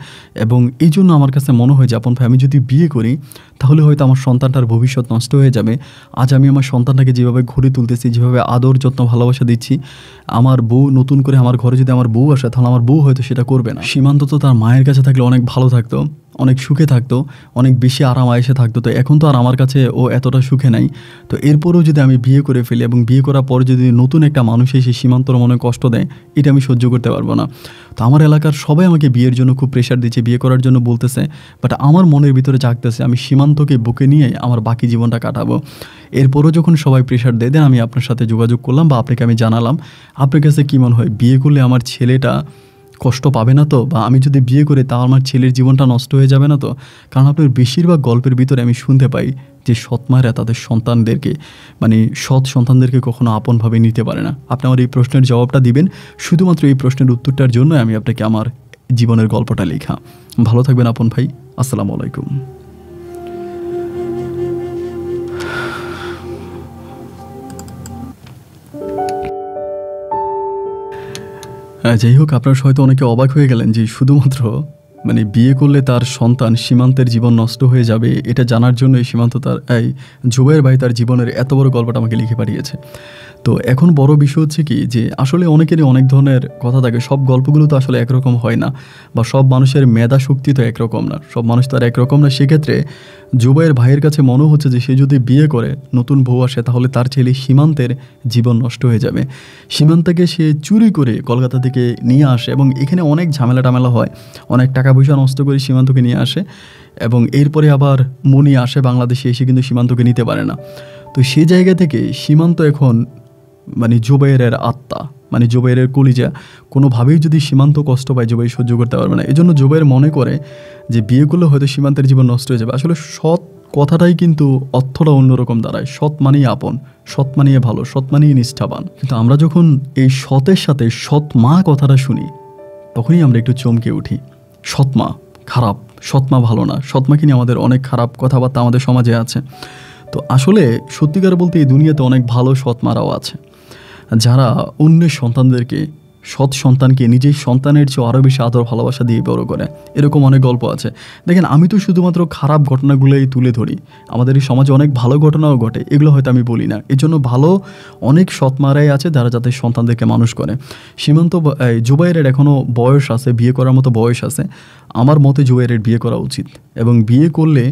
Speaker 1: এবং এই জন্য আমার কাছে মনে হয় যে আপন ভাই, আমি যদি বিয়ে করি তাহলে হয়তো আমার সন্তানটার ভবিষ্যৎ নষ্ট হয়ে যাবে। আজ আমি আমার সন্তানটাকে যেভাবে গড়ে তুলতেছি, যেভাবে আদর যত্ন ভালোবাসা দিচ্ছি, আমার বউ নতুন করে আমার ঘরে যদি আমার বউ আসে, তাহলে আমার বউ হয়তো সেটা করবে না। সীমান্ত তো তার মায়ের কাছে থাকলে অনেক ভালো থাকতো, অনেক সুখে থাকতো, অনেক বেশি আরাম আয়েসে থাকতো। তো এখন তো আর আমার কাছে ও এতটা সুখে নাই। তো এরপরেও যদি আমি বিয়ে করে ফেলি, এবং বিয়ে করার পরে যদি নতুন একটা মানুষ এসে সীমান্তর মনে কষ্ট দেয়, এটা আমি সহ্য করতে পারবো না। তো আমার এলাকার সবাই আমাকে বিয়ের জন্য খুব প্রেশার দিচ্ছে, বিয়ে করার জন্য বলতেছে, বাট আমার মনের ভিতরে জাগতেছে আমি সীমান্তকে বুকে নিয়ে আমার বাকি জীবনটা কাটাবো। এরপরও যখন সবাই প্রেশার দেয়, দেন আমি আপনার সাথে যোগাযোগ করলাম বা আপনাকে আমি জানালাম, আপনার কাছে কী মনে হয়, বিয়ে করলে আমার ছেলেটা কষ্ট পাবে না তো, বা আমি যদি বিয়ে করি তাহলে আমার ছেলের জীবনটা নষ্ট হয়ে যাবে না তো? কারণ আপনার বেশিরভাগ গল্পের ভিতরে আমি শুনতে পাই যে সৎ মায়েরা তাদের সন্তানদেরকে, মানে সৎ সন্তানদেরকে কখনো আপনভাবে নিতে পারে না। আপনি আমার এই প্রশ্নের জবাবটা দিবেন, শুধুমাত্র এই প্রশ্নের উত্তরটার জন্য আমি আপনাকে আমার জীবনের গল্পটা লেখা। ভালো থাকবেন আপন ভাই, আসসালামু আলাইকুম। যাই হোক, আপনারা হয়তো অনেকে অবাক হয়ে গেলেন যে শুধুমাত্র মানে বিয়ে করলে তার সন্তান সীমান্তের জীবন নষ্ট হয়ে যাবে, এটা জানার জন্য এই সীমান্ত তার জুবাইর ভাই তার জীবনের এত বড় গল্পটা আমাকে লিখে পাঠিয়েছে। তো এখন বড় বিষয় হচ্ছে কি, যে আসলে অনেকেরই অনেক ধরনের কথা থাকে, সব গল্পগুলো তো আসলে একরকম হয় না, বা সব মানুষের মেধা শক্তি তো একরকম না, সব মানুষ তো আর একরকম না। সেক্ষেত্রে জুবাইর ভাইয়ের কাছে মনে হচ্ছে যে সে যদি বিয়ে করে, নতুন বউ আসে, তাহলে তার ছেলে সীমান্তের জীবন নষ্ট হয়ে যাবে। সীমান্তকে সে চুরি করে কলকাতা থেকে নিয়ে আসে, এবং এখানে অনেক ঝামেলা টামেলা হয়, অনেক টাকা পয়সা নষ্ট করে সীমান্তকে নিয়ে আসে, এবং এরপরে আবার মনি আসে বাংলাদেশে এসে, কিন্তু সীমান্তকে নিতে পারে না। তো সেই জায়গা থেকে সীমান্ত এখন মানে জুবাইরের আত্মা, মানে জুবাইরের কলিজা, কোনোভাবেই যদি সীমান্ত কষ্ট পায় জুবাইর সহ্য করতে পারবে না। এই জন্য জুবাইর মনে করে যে বিয়ে করলে হয়তো সীমান্তের জীবন নষ্ট হয়ে যাবে। আসলে সৎ কথাটাই কিন্তু অর্থটা অন্যরকম দাঁড়ায়। সৎ মানেই আপন, সৎ মানিয়ে ভালো, সৎ মানিয়ে নিষ্ঠাবান। কিন্তু আমরা যখন এই সতের সাথে সৎ মা কথাটা শুনি, তখনই আমরা একটু চমকে উঠি। সৎ মা খারাপ, সৎ মা ভালো না, সৎ মাকে নিয়ে আমাদের অনেক খারাপ কথাবার্তা আমাদের সমাজে আছে। তো আসলে সত্যিকার বলতে এই দুনিয়াতে অনেক ভালো সৎ মারাও আছে, যারা অন্যের সন্তানদেরকে, সৎ সন্তানকে নিজের সন্তানের চেয়ে আরও বেশি আদর ভালোবাসা দিয়ে বড় করে। এরকম অনেক গল্প আছে। দেখেন, আমি তো শুধুমাত্র খারাপ ঘটনাগুলোই তুলে ধরি, আমাদের এই সমাজে অনেক ভালো ঘটনাও ঘটে, এগুলো হয়তো আমি বলি না। এর জন্য ভালো অনেক সৎ মারাই আছে যারা যাদের সন্তানদেরকে মানুষ করে। সীমান্ত জুবাইরের এখনও বয়স আছে, বিয়ে করার মতো বয়স আছে। আমার মতে জুবাইরের বিয়ে করা উচিত। এবং বিয়ে করলে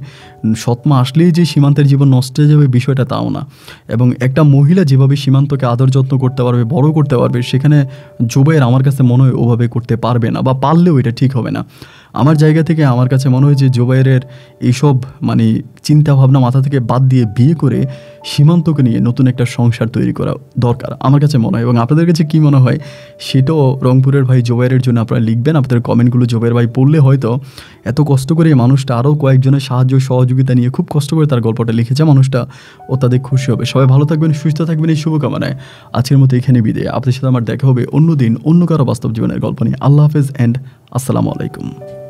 Speaker 1: সৎমা আসলেই যে সীমান্তের জীবন নষ্ট হয়ে যাবে বিষয়টা তাও না। এবং একটা মহিলা যেভাবে সীমান্তকে আদর যত্ন করতে পারবে, বড় করতে পারবে, সেখানে জুবাইর আমার কাছে মনে হয় ওভাবে করতে পারবে না, বা পারলেও এটা ঠিক হবে না। আমার জায়গা থেকে আমার কাছে মনে হয় যে জুবাইরের এইসব মানে চিন্তাভাবনা মাথা থেকে বাদ দিয়ে বিয়ে করে সীমান্তকে নিয়ে নতুন একটা সংসার তৈরি করা দরকার আমার কাছে মনে হয়। এবং আপনাদের কাছে কী মনে হয় সেটাও রংপুরের ভাই জুবাইরের জন্য আপনারা লিখবেন। আপনাদের কমেন্টগুলো জুবাইর ভাই পড়লে হয়তো এত কষ্ট করে এই মানুষটা আরও কয়েকজনের সাহায্য সহযোগিতা নিয়ে খুব কষ্ট করে তার গল্পটা লিখেছে মানুষটা, ও তাদের খুশি হবে। সবাই ভালো থাকবেন, সুস্থ থাকবেন, এই শুভকামনায় আজকের মতো এখানে বিদায়। আপনাদের সাথে আমার দেখা হবে অন্য দিন অন্য কারো বাস্তব জীবনের গল্প নিয়ে। আল্লাহ হাফেজ অ্যান্ড আসসালামু আলাইকুম।